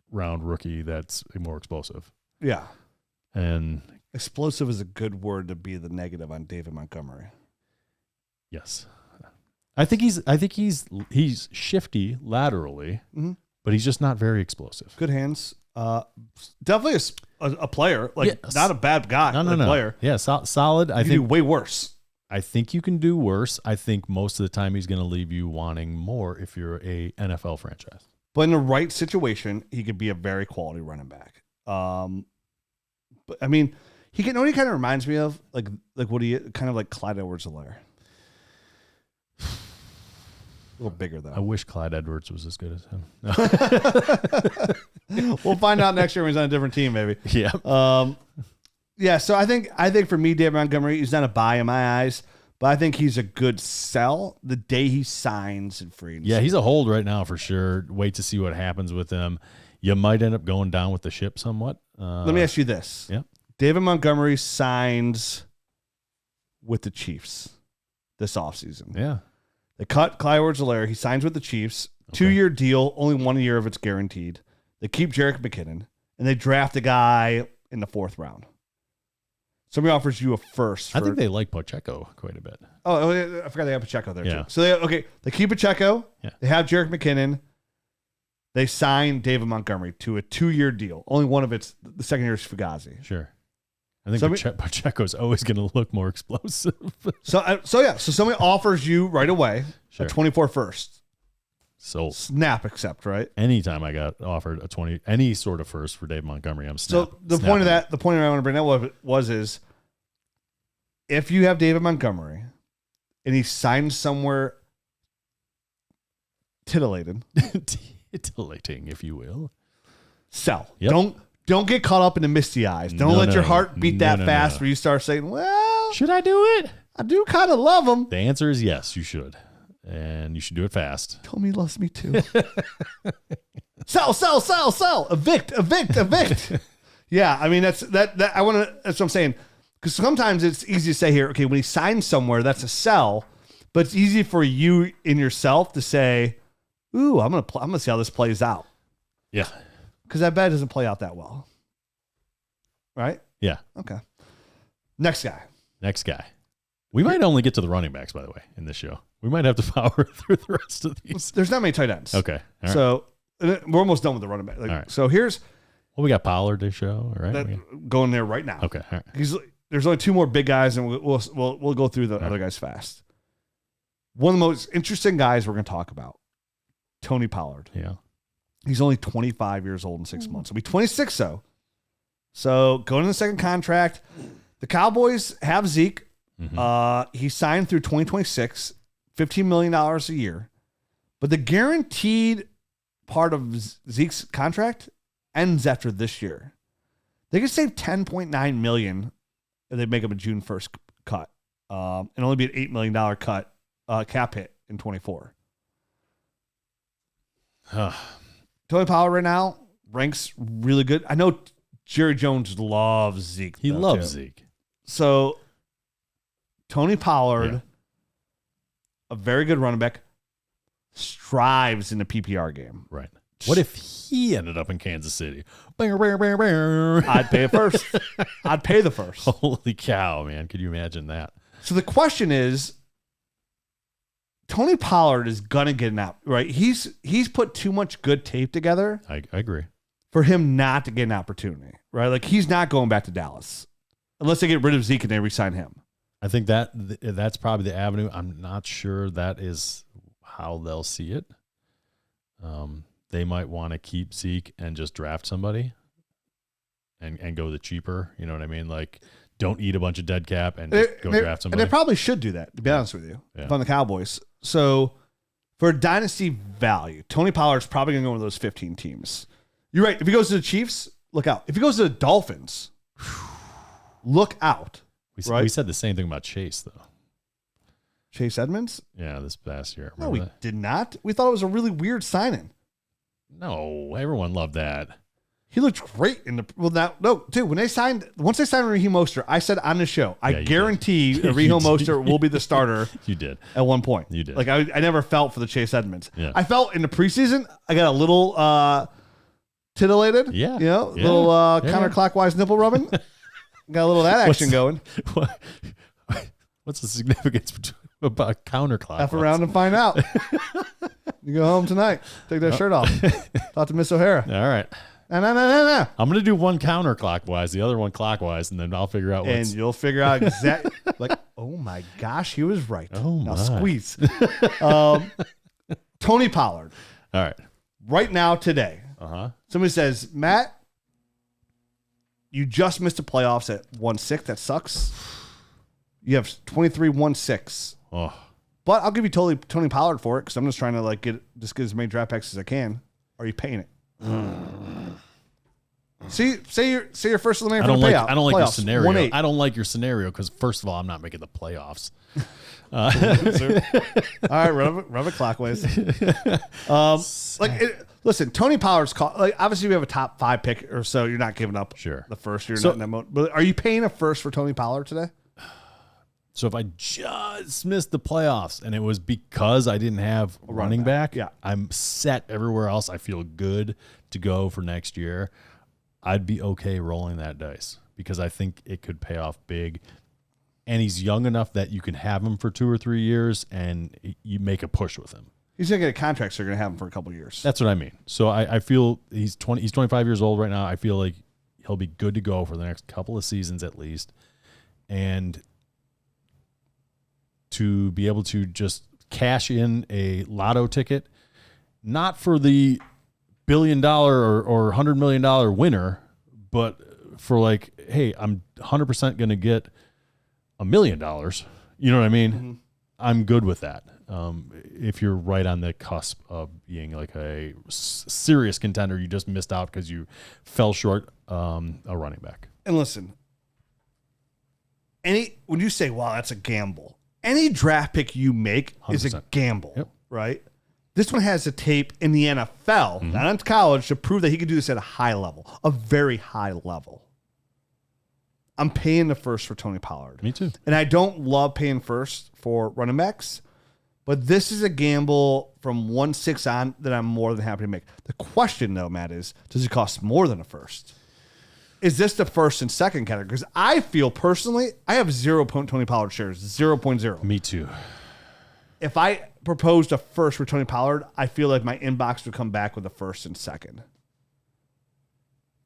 round rookie that's more explosive. Yeah, and explosive is a good word to be the negative on David Montgomery. Yes. I think he's shifty laterally, but he's just not very explosive. Good hands. Definitely a player. Not a bad guy. No. Player. Yeah, solid. I think do way worse. I think you can do worse. I think most of the time he's going to leave you wanting more if you're a NFL franchise. But in the right situation, he could be a very quality running back. But I mean, he kind of reminds me of like kind of like Clyde Edwards-Helaire. A little bigger though. I wish Clyde Edwards was as good as him. No. We'll find out next year when he's on a different team, maybe. Yeah. Yeah. So I think for me, David Montgomery, he's not a buy in my eyes, but I think he's a good sell the day he signs in free agency. Yeah, he's a hold right now for sure. Wait to see what happens with him. You might end up going down with the ship somewhat. Let me ask you this. Yeah. David Montgomery signs with the Chiefs this offseason. Yeah. They cut Clyde Edwards-Helaire. He signs with the Chiefs. Okay. 2-year deal, only 1 year of it's guaranteed. They keep Jerick McKinnon, and they draft a guy in the 4th round. Somebody offers you a first. I think they like Pacheco quite a bit. Oh, I forgot they have Pacheco there too. So they keep Pacheco. Yeah. They have Jerick McKinnon. They sign David Montgomery to a 2-year deal. Only one of the second year is Fugazi. Sure. I think Pacheco's always going to look more explosive. So somebody offers you right away a 24 first. Sold. Snap accept, right? Anytime I got offered any sort of first for Dave Montgomery, I'm snapping. So the point I want to bring up was if you have David Montgomery and he signs somewhere titillating, if you will, sell. Yep. Don't get caught up in the misty eyes. Don't let your heart beat that fast where you start saying, well, should I do it? I do kind of love him. The answer is yes, you should. And you should do it fast. Tell me he loves me too. Sell. Evict. Yeah, I mean, that's what I'm saying. Because sometimes it's easy to say here, okay, when he signs somewhere, that's a sell. But it's easy for you in yourself to say, ooh, I'm gonna see how this plays out. Yeah. Because I bet it doesn't play out that well. Right? Yeah. Okay. Next guy. We might only get to the running backs, by the way, in this show. We might have to power through the rest of these. There's not many tight ends. Okay. All right. So we're almost done with the running back. All right. So here's... Well, we got Pollard to show, right? Going there right now. Okay. All right. There's only 2 more big guys, and we'll go through the other guys fast. One of the most interesting guys we're going to talk about, Tony Pollard. Yeah. He's only 25 years old in 6 months. He'll be 26, though. So going to the second contract. The Cowboys have Zeke. He signed through 2026, $15 million a year. But the guaranteed part of Zeke's contract ends after this year. They could save $10.9 million if they make up a June 1st cut. And only be an $8 million cut cap hit in 24. Tony Pollard right now ranks really good. I know Jerry Jones loves Zeke. He loves Zeke. So Tony Pollard, a very good running back, strives in the PPR game. Right. What if he ended up in Kansas City? I'd pay it first. I'd pay the first. Holy cow, man. Could you imagine that? So the question is, Tony Pollard is going to get an out, right? He's put too much good tape together. I agree. For him not to get an opportunity, right? Like, he's not going back to Dallas unless they get rid of Zeke and they re-sign him. I think that's probably the avenue. I'm not sure that is how they'll see it. They might want to keep Zeke and just draft somebody and go the cheaper. You know what I mean? Like, don't eat a bunch of dead cap and just go draft somebody. And they probably should do that, to be honest with you, if I'm the Cowboys. So for dynasty value, Tony Pollard's probably going to go one of those 15 teams. You're right. If he goes to the Chiefs, look out. If he goes to the Dolphins, look out. We said the same thing about Chase, though. Chase Edmonds? Yeah, this past year. No, we did not. We thought it was a really weird signing. No, everyone loved that. He looked great in the dude. Once they signed Raheem Mostert, I said on the show, I guarantee Raheem Mostert will be the starter. You did at one point. You did. Like I never felt for the Chase Edmonds. Yeah. I felt in the preseason. I got a little titillated. Yeah, little counterclockwise nipple rubbing. Got a little of that action going. What's the significance about counterclockwise? F around and find out. You go home tonight. Take that shirt off. Talk to Miss O'Hara. All right. No. I'm going to do one counterclockwise, the other one clockwise, and then I'll figure out and you'll figure out exactly. Like, oh my gosh, he was right. Oh now my. Squeeze. Tony Pollard. All right. Right now, today. Somebody says, Matt, you just missed the playoffs at 1-6. That sucks. You have 23-1-6. Oh. But I'll give you Tony Pollard for it because I'm just trying to get as many draft picks as I can. Are you paying it? Say your first eliminator for the payout. I don't like your scenario. 1-8. I don't like your scenario because first of all, I'm not making the playoffs. All right, rub it clockwise. Listen, Tony Pollard's obviously we have a top 5 pick or so. You're not giving up the first. You're not in that mode. But are you paying a first for Tony Pollard today? So if I just missed the playoffs and it was because I didn't have a running back, I'm set everywhere else. I feel good to go for next year. I'd be okay rolling that dice because I think it could pay off big. And he's young enough that you can have him for 2 or 3 years and you make a push with him. He's going to get a contract, so you're going to have him for a couple of years. That's what I mean. So I feel he's 25 years old right now. I feel like he'll be good to go for the next couple of seasons at least. And to be able to just cash in a lotto ticket, not for the $1 billion or $100 million winner, but for like, hey, I'm 100% going to get $1 million. You know what I mean? Mm-hmm. I'm good with that. If you're right on the cusp of being like a serious contender, you just missed out because you fell short a running back. And listen, when you say, wow, that's a gamble, any draft pick you make 100%. Is a gamble, right? This one has the tape in the NFL, not in college, to prove that he can do this at a high level, a very high level. I'm paying the first for Tony Pollard. Me too. And I don't love paying first for running backs, but this is a gamble from 1-6 on that I'm more than happy to make. The question, though, Matt, is does it cost more than a first? Is this the first and second category? Because I feel personally, I have 0 Tony Pollard shares, 0.0. Me too. If I proposed a first for Tony Pollard, I feel like my inbox would come back with a first and second.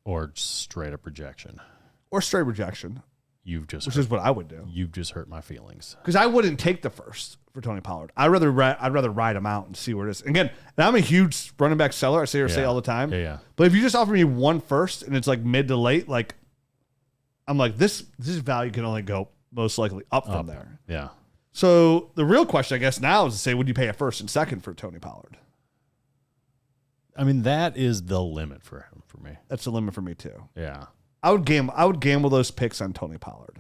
Or straight up rejection. Or straight rejection. which is what I would do. You've just hurt my feelings. Because I wouldn't take the first for Tony Pollard. I'd rather ride him out and see where it is. Again, and I'm a huge running back seller. I say all the time. Yeah. But if you just offer me one first and it's like mid to late, like I'm like this value can only go most likely up from there. Yeah. So the real question, I guess, now is to say, would you pay a first and second for Tony Pollard? I mean, that is the limit for him for me. That's the limit for me too. Yeah. I would gamble those picks on Tony Pollard.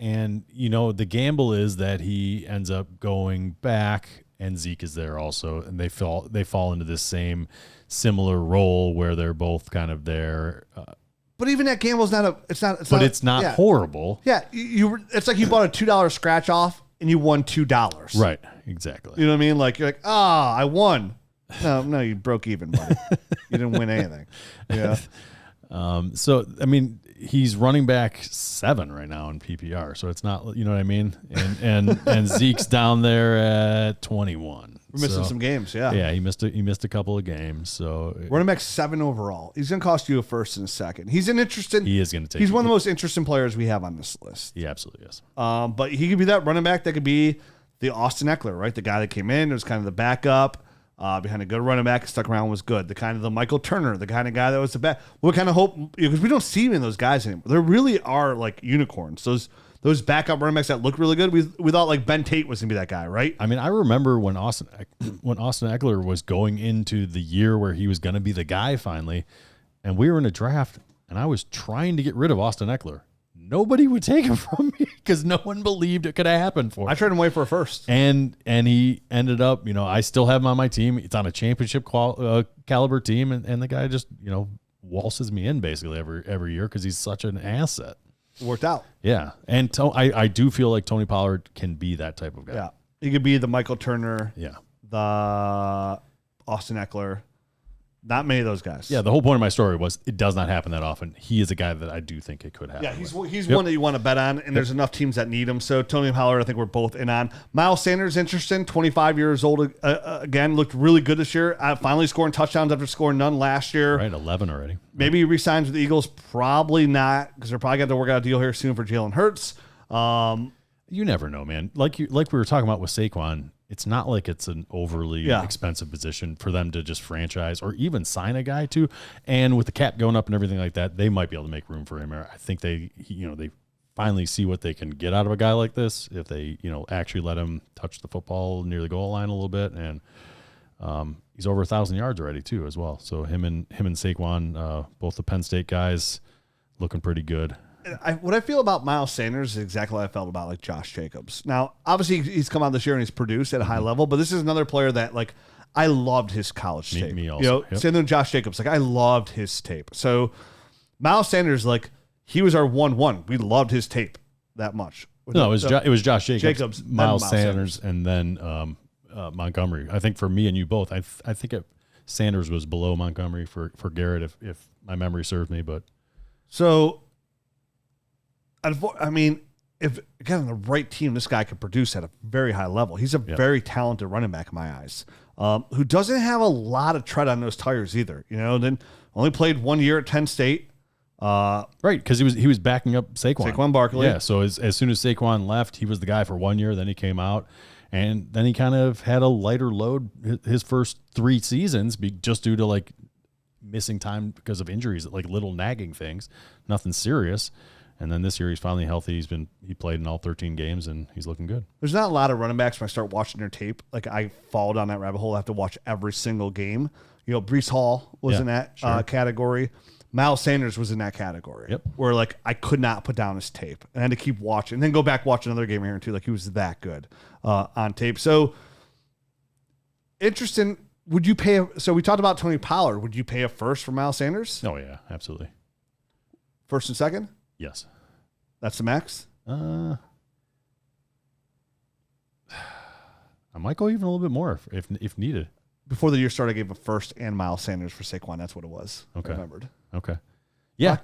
And, the gamble is that he ends up going back and Zeke is there also. And they fall into this same similar role where they're both kind of there. But even that gamble is it's not horrible. Yeah. It's like you bought a $2 scratch off and you won $2. Right. Exactly. You know what I mean? Like you're like, I won. No, you broke even, buddy. You didn't win anything. Yeah. So, I mean, he's running back 7 right now in PPR. So it's not, you know what I mean? And Zeke's down there at 21. We're missing some games. Yeah. Yeah. He missed a couple of games. So running back 7 overall. He's going to cost you a first and a second. He is going to take. He's one of the most interesting players we have on this list. He absolutely is. But he could be that running back that could be the Austin Eckler, right? The guy that came in, it was kind of the backup. Behind a good running back, stuck around, was good. The kind of the Michael Turner, the kind of guy that was the best. We kind of hope, because we don't see him in those guys anymore. There really are like unicorns. Those backup running backs that look really good. We thought like Ben Tate was gonna be that guy, right? I mean, I remember when Austin Eckler was going into the year where he was gonna be the guy finally, and we were in a draft, and I was trying to get rid of Austin Eckler. Nobody would take him from me because no one believed it could have happened for him. I traded him away for a first. And he ended up, I still have him on my team. It's on a championship caliber team, and the guy just, waltzes me in basically every year because he's such an asset. Worked out. Yeah. And I do feel like Tony Pollard can be that type of guy. Yeah. He could be the Michael Turner. Yeah. The Austin Eckler. Not many of those guys. Yeah, the whole point of my story was it does not happen that often. He is a guy that I do think it could happen. Yeah, he's one that you want to bet on, and there's enough teams that need him. So Tony Pollard, I think we're both in on. Miles Sanders, interesting, 25 years old again, looked really good this year. Finally scoring touchdowns after scoring none last year. Right, 11 already. Maybe he resigns with the Eagles. Probably not, because they're probably going to work out a deal here soon for Jalen Hurts. You never know, man. Like we were talking about with Saquon, it's not like it's an overly expensive position for them to just franchise or even sign a guy to. And with the cap going up and everything like that, they might be able to make room for him. I think they finally see what they can get out of a guy like this if they, actually let him touch the football near the goal line a little bit. And he's over 1,000 yards already too, as well. So him and Saquon, both the Penn State guys, looking pretty good. What I feel about Miles Sanders is exactly what I felt about like Josh Jacobs. Now, obviously, he's come out this year and he's produced at a high level, but this is another player that like I loved his college tape. Me also. Same thing with Josh Jacobs. Like I loved his tape. So Miles Sanders, like he was our 1-1. We loved his tape that much. No, it was Josh Jacobs, Miles Sanders, and then Montgomery. I think for me and you both, I think Sanders was below Montgomery for Garrett if my memory serves me, but so. I mean, if again on the right team, this guy could produce at a very high level. He's a very talented running back in my eyes, who doesn't have a lot of tread on those tires either. Then only played 1 year at Penn State. Right, because he was backing up Saquon Barkley. Yeah, so as soon as Saquon left, he was the guy for 1 year. Then he came out, and then he kind of had a lighter load his first 3 seasons, just due to like missing time because of injuries, like little nagging things, nothing serious. And then this year he's finally healthy. He played in all 13 games and he's looking good. There's not a lot of running backs when I start watching their tape. Like I fall down that rabbit hole. I have to watch every single game. Breece Hall was in that category. Miles Sanders was in that category. Yep. Where like I could not put down his tape and I had to keep watching and then go back watch another game here too. Like he was that good on tape. So interesting. Would you pay? So we talked about Tony Pollard. Would you pay a first for Miles Sanders? Oh yeah, absolutely. First and second? Yes. That's the max? I might go even a little bit more if needed. Before the year started, I gave a first and Miles Sanders for Saquon. That's what it was. Okay. I remembered. Okay. Yeah.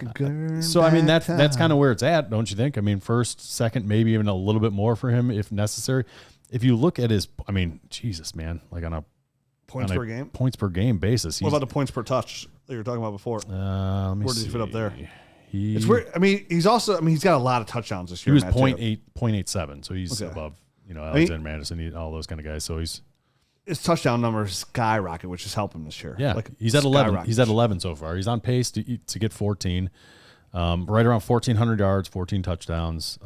So, I mean, that's kind of where it's at, don't you think? I mean, first, second, maybe even a little bit more for him if necessary. If you look at Jesus, man, like on a points per game basis. What about the points per touch that you were talking about before? Let me Where did he fit up there? It's weird. I mean, he's got a lot of touchdowns this year. He was 0.87, so he's above, Alexander Madison, all those kind of guys. So his touchdown numbers skyrocket, which is helping this year. Yeah, he's at 11. He's at 11 so far. He's on pace to get 14, right around 1,400 yards, 14 touchdowns,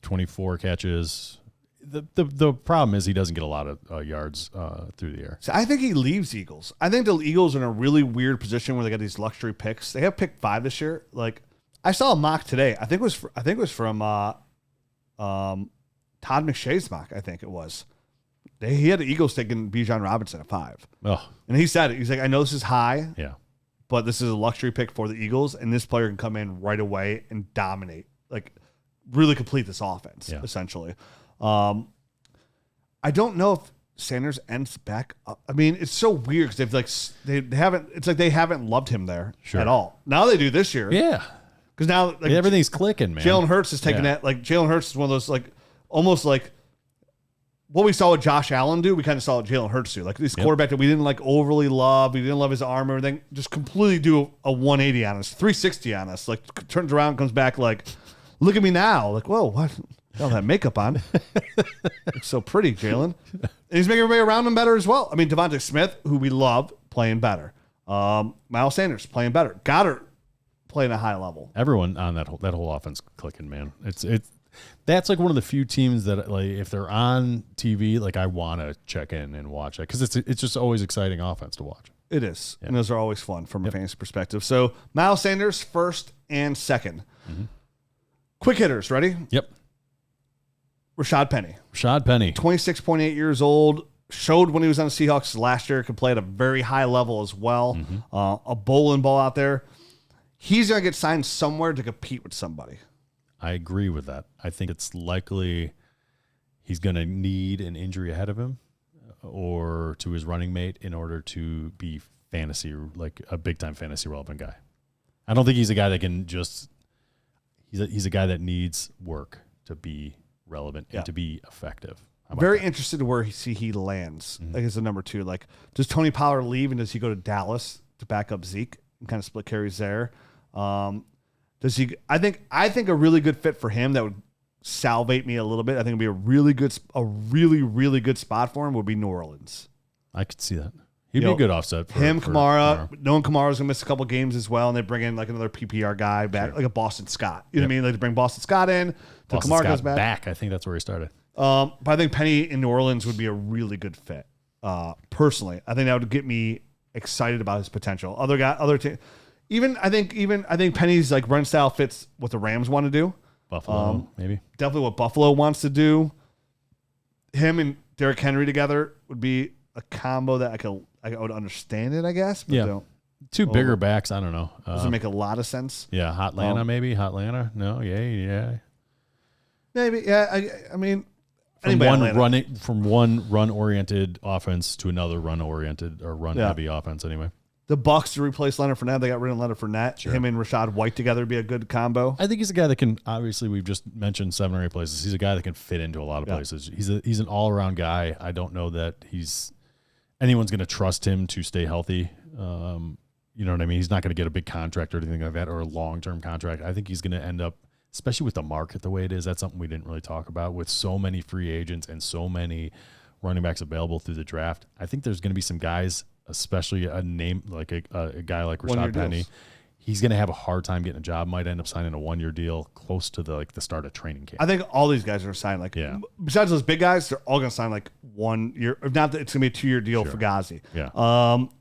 24 catches. The problem is he doesn't get a lot of yards through the air. So I think he leaves Eagles. I think the Eagles are in a really weird position where they got these luxury picks. They have pick 5 this year. Like I saw a mock today. I think it was from Todd McShay's mock. I think it was. He had the Eagles taking Bijan Robinson at 5. Oh, and he said it. He's like, I know this is high. Yeah. But this is a luxury pick for the Eagles, and this player can come in right away and dominate, like really complete this offense, essentially. I don't know if Sanders ends back up. I mean, it's so weird because they haven't loved him there at all. Now they do this year. Yeah. Because now everything's clicking, man. Jalen Hurts is taking that. Like Jalen Hurts is one of those almost like what we saw with Josh Allen do. We kind of saw what Jalen Hurts do. Like this quarterback that we didn't overly love. We didn't love his arm or everything. Just completely do a 180 on us, 360 on us. Like turns around, comes back like, look at me now. Like, whoa, what? Don't have makeup on. Looks so pretty, Jalen. And he's making everybody around him better as well. I mean, Devontae Smith, who we love, playing better. Miles Sanders playing better. Goddard playing a high level. Everyone on that whole offense clicking, man. That's like one of the few teams that like if they're on TV, like I want to check in and watch it because it's just always exciting offense to watch. It is, and those are always fun from a fantasy perspective. So Miles Sanders first and second. Mm-hmm. Quick hitters, ready? Yep. Rashad Penny. 26.8 years old. Showed when he was on the Seahawks last year, could play at a very high level as well. Mm-hmm. A bowling ball out there. He's going to get signed somewhere to compete with somebody. I agree with that. I think it's likely he's going to need an injury ahead of him or to his running mate in order to be fantasy, like a big-time fantasy relevant guy. I don't think he's a guy that can just – he's a guy that needs work to be relevant and to be effective. Very interested in where he lands. Mm-hmm. Like as a number 2. Like, does Tony Pollard leave and does he go to Dallas to back up Zeke and kind of split carries there? Does he? I think a really good fit for him that would salvate me a little bit. I think it'd be a really good spot for him would be New Orleans. I could see that. He'd be a good offset for Kamara. Knowing Kamara's gonna miss a couple games as well, and they bring in like another PPR guy back, like a Boston Scott. You know what I mean? Like they bring Boston Scott in. Boston Kamara Scott goes back. I think that's where he started. But I think Penny in New Orleans would be a really good fit. Personally, I think that would get me excited about his potential. Other team. I think Penny's like run style fits what the Rams want to do. Buffalo, maybe. Definitely what Buffalo wants to do. Him and Derrick Henry together would be a combo that I would understand it, I guess. But two bigger backs. I don't know. Doesn't make a lot of sense. Yeah, Hotlanta maybe. Hotlanta. No, yeah. Maybe. Yeah. I mean, from one run oriented offense to another run oriented or run heavy offense. Anyway. The Bucks to replace Leonard Fournette. They got rid of Leonard Fournette. Sure. Him and Rachaad White together would be a good combo. I think he's a guy that can, obviously we've just mentioned 7 or 8 places. He's a guy that can fit into a lot of places. He's an all-around guy. I don't know that anyone's going to trust him to stay healthy. You know what I mean? He's not going to get a big contract or anything like that or a long-term contract. I think he's going to end up, especially with the market the way it is, that's something we didn't really talk about, with so many free agents and so many running backs available through the draft. I think there's going to be some guys, especially a name like a guy like Rashad Penny, he's going to have a hard time getting a job. Might end up signing a 1-year deal close to the start of training camp. I think all these guys are signed besides those big guys, they're all going to sign like 1 year. If not, it's going to be a 2-year deal for Ghazi. Yeah.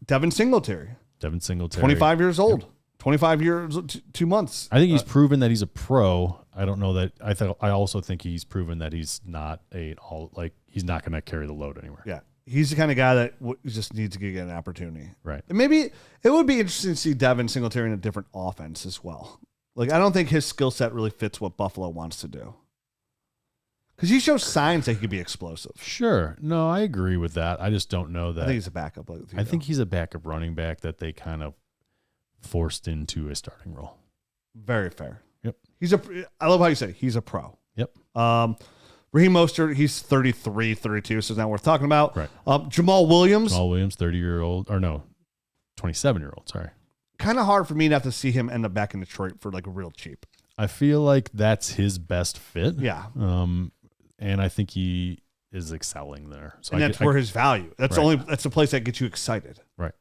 Devin Singletary, 25 years old. Yep. 25 years, 2 months. I think he's proven that he's a pro. I don't know that. I also think he's proven that he's not he's not going to carry the load anywhere. Yeah. He's the kind of guy that just needs to get an opportunity. Right. And maybe it would be interesting to see Devin Singletary in a different offense as well. Like, I don't think his skill set really fits what Buffalo wants to do. Because he shows signs that he could be explosive. Sure. No, I agree with that. I just don't know that. I think he's a backup. I think he's a backup running back that they kind of forced into a starting role. Very fair. Yep. I love how you say he's a pro. Yep. Raheem Mostert, he's 33, 32, so it's not worth talking about. Right. Jamal Williams. 30-year-old, or no, 27-year-old, sorry. kind of hard for me not to see him end up back in Detroit for like real cheap. I feel like that's his best fit. Yeah. And I think he is excelling there. So and that's where his value. That's that's the place that gets you excited. Right.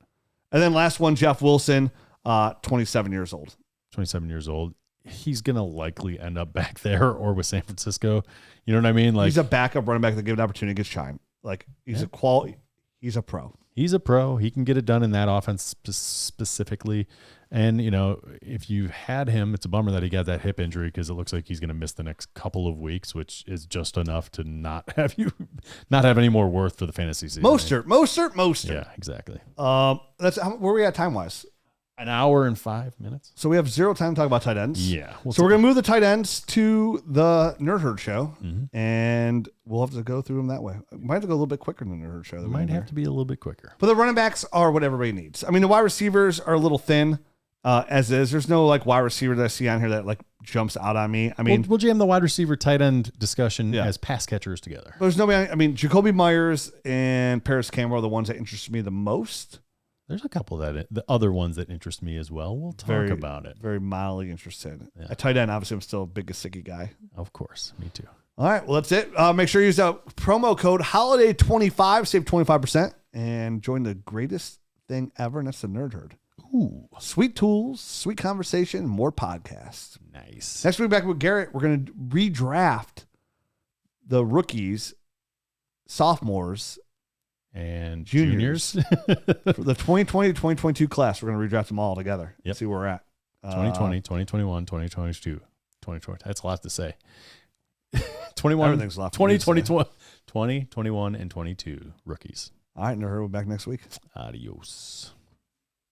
And then last one, Jeff Wilson, 27 years old. 27 years old. He's going to likely end up back there or with San Francisco. You know what I mean? Like, he's a backup running back that give an opportunity to get shine. Like, he's a quality. He's a pro. He's a pro. He can get it done in that offense specifically. And, you know, if you had him, it's a bummer that he got that hip injury because it looks like he's going to miss the next couple of weeks, which is just enough to not have any more worth for the fantasy season. Mostert. Yeah, exactly. That's where we at time-wise? An hour and 5 minutes. So we have zero time to talk about tight ends. Yeah. So we're going to move the tight ends to the Nerd Herd show, and we'll have to go through them that way. We might have to go a little bit quicker than the Nerd Herd show. Might have to be a little bit quicker. But the running backs are what everybody needs. I mean, the wide receivers are a little thin as is. There's no like wide receiver that I see on here that like jumps out on me. I mean, we'll jam the wide receiver tight end discussion as pass catchers together. There's nobody. I mean, Jacoby Myers and Paris Campbell are the ones that interest me the most. There's a couple the other ones that interest me as well. We'll talk about it. Very mildly interested. Yeah. At tight end, obviously, I'm still a big Gesicki guy. Of course, me too. All right, well, that's it. Make sure you use that promo code HOLIDAY25, save 25%, and join the greatest thing ever, and that's the Nerd Herd. Ooh. Sweet tools, sweet conversation, more podcasts. Nice. Next week, back with Garrett, we're going to redraft the rookies, sophomores, and juniors. For the 2020-2022 class. We're going to redraft them all together. Yep. See where we're at. 2020, 2021, 2022, 2020. That's a lot to say. 21, everything's a lot. 2020, 20, 21, and 22 rookies. All right, Nerd Herd, we'll be back next week. Adios.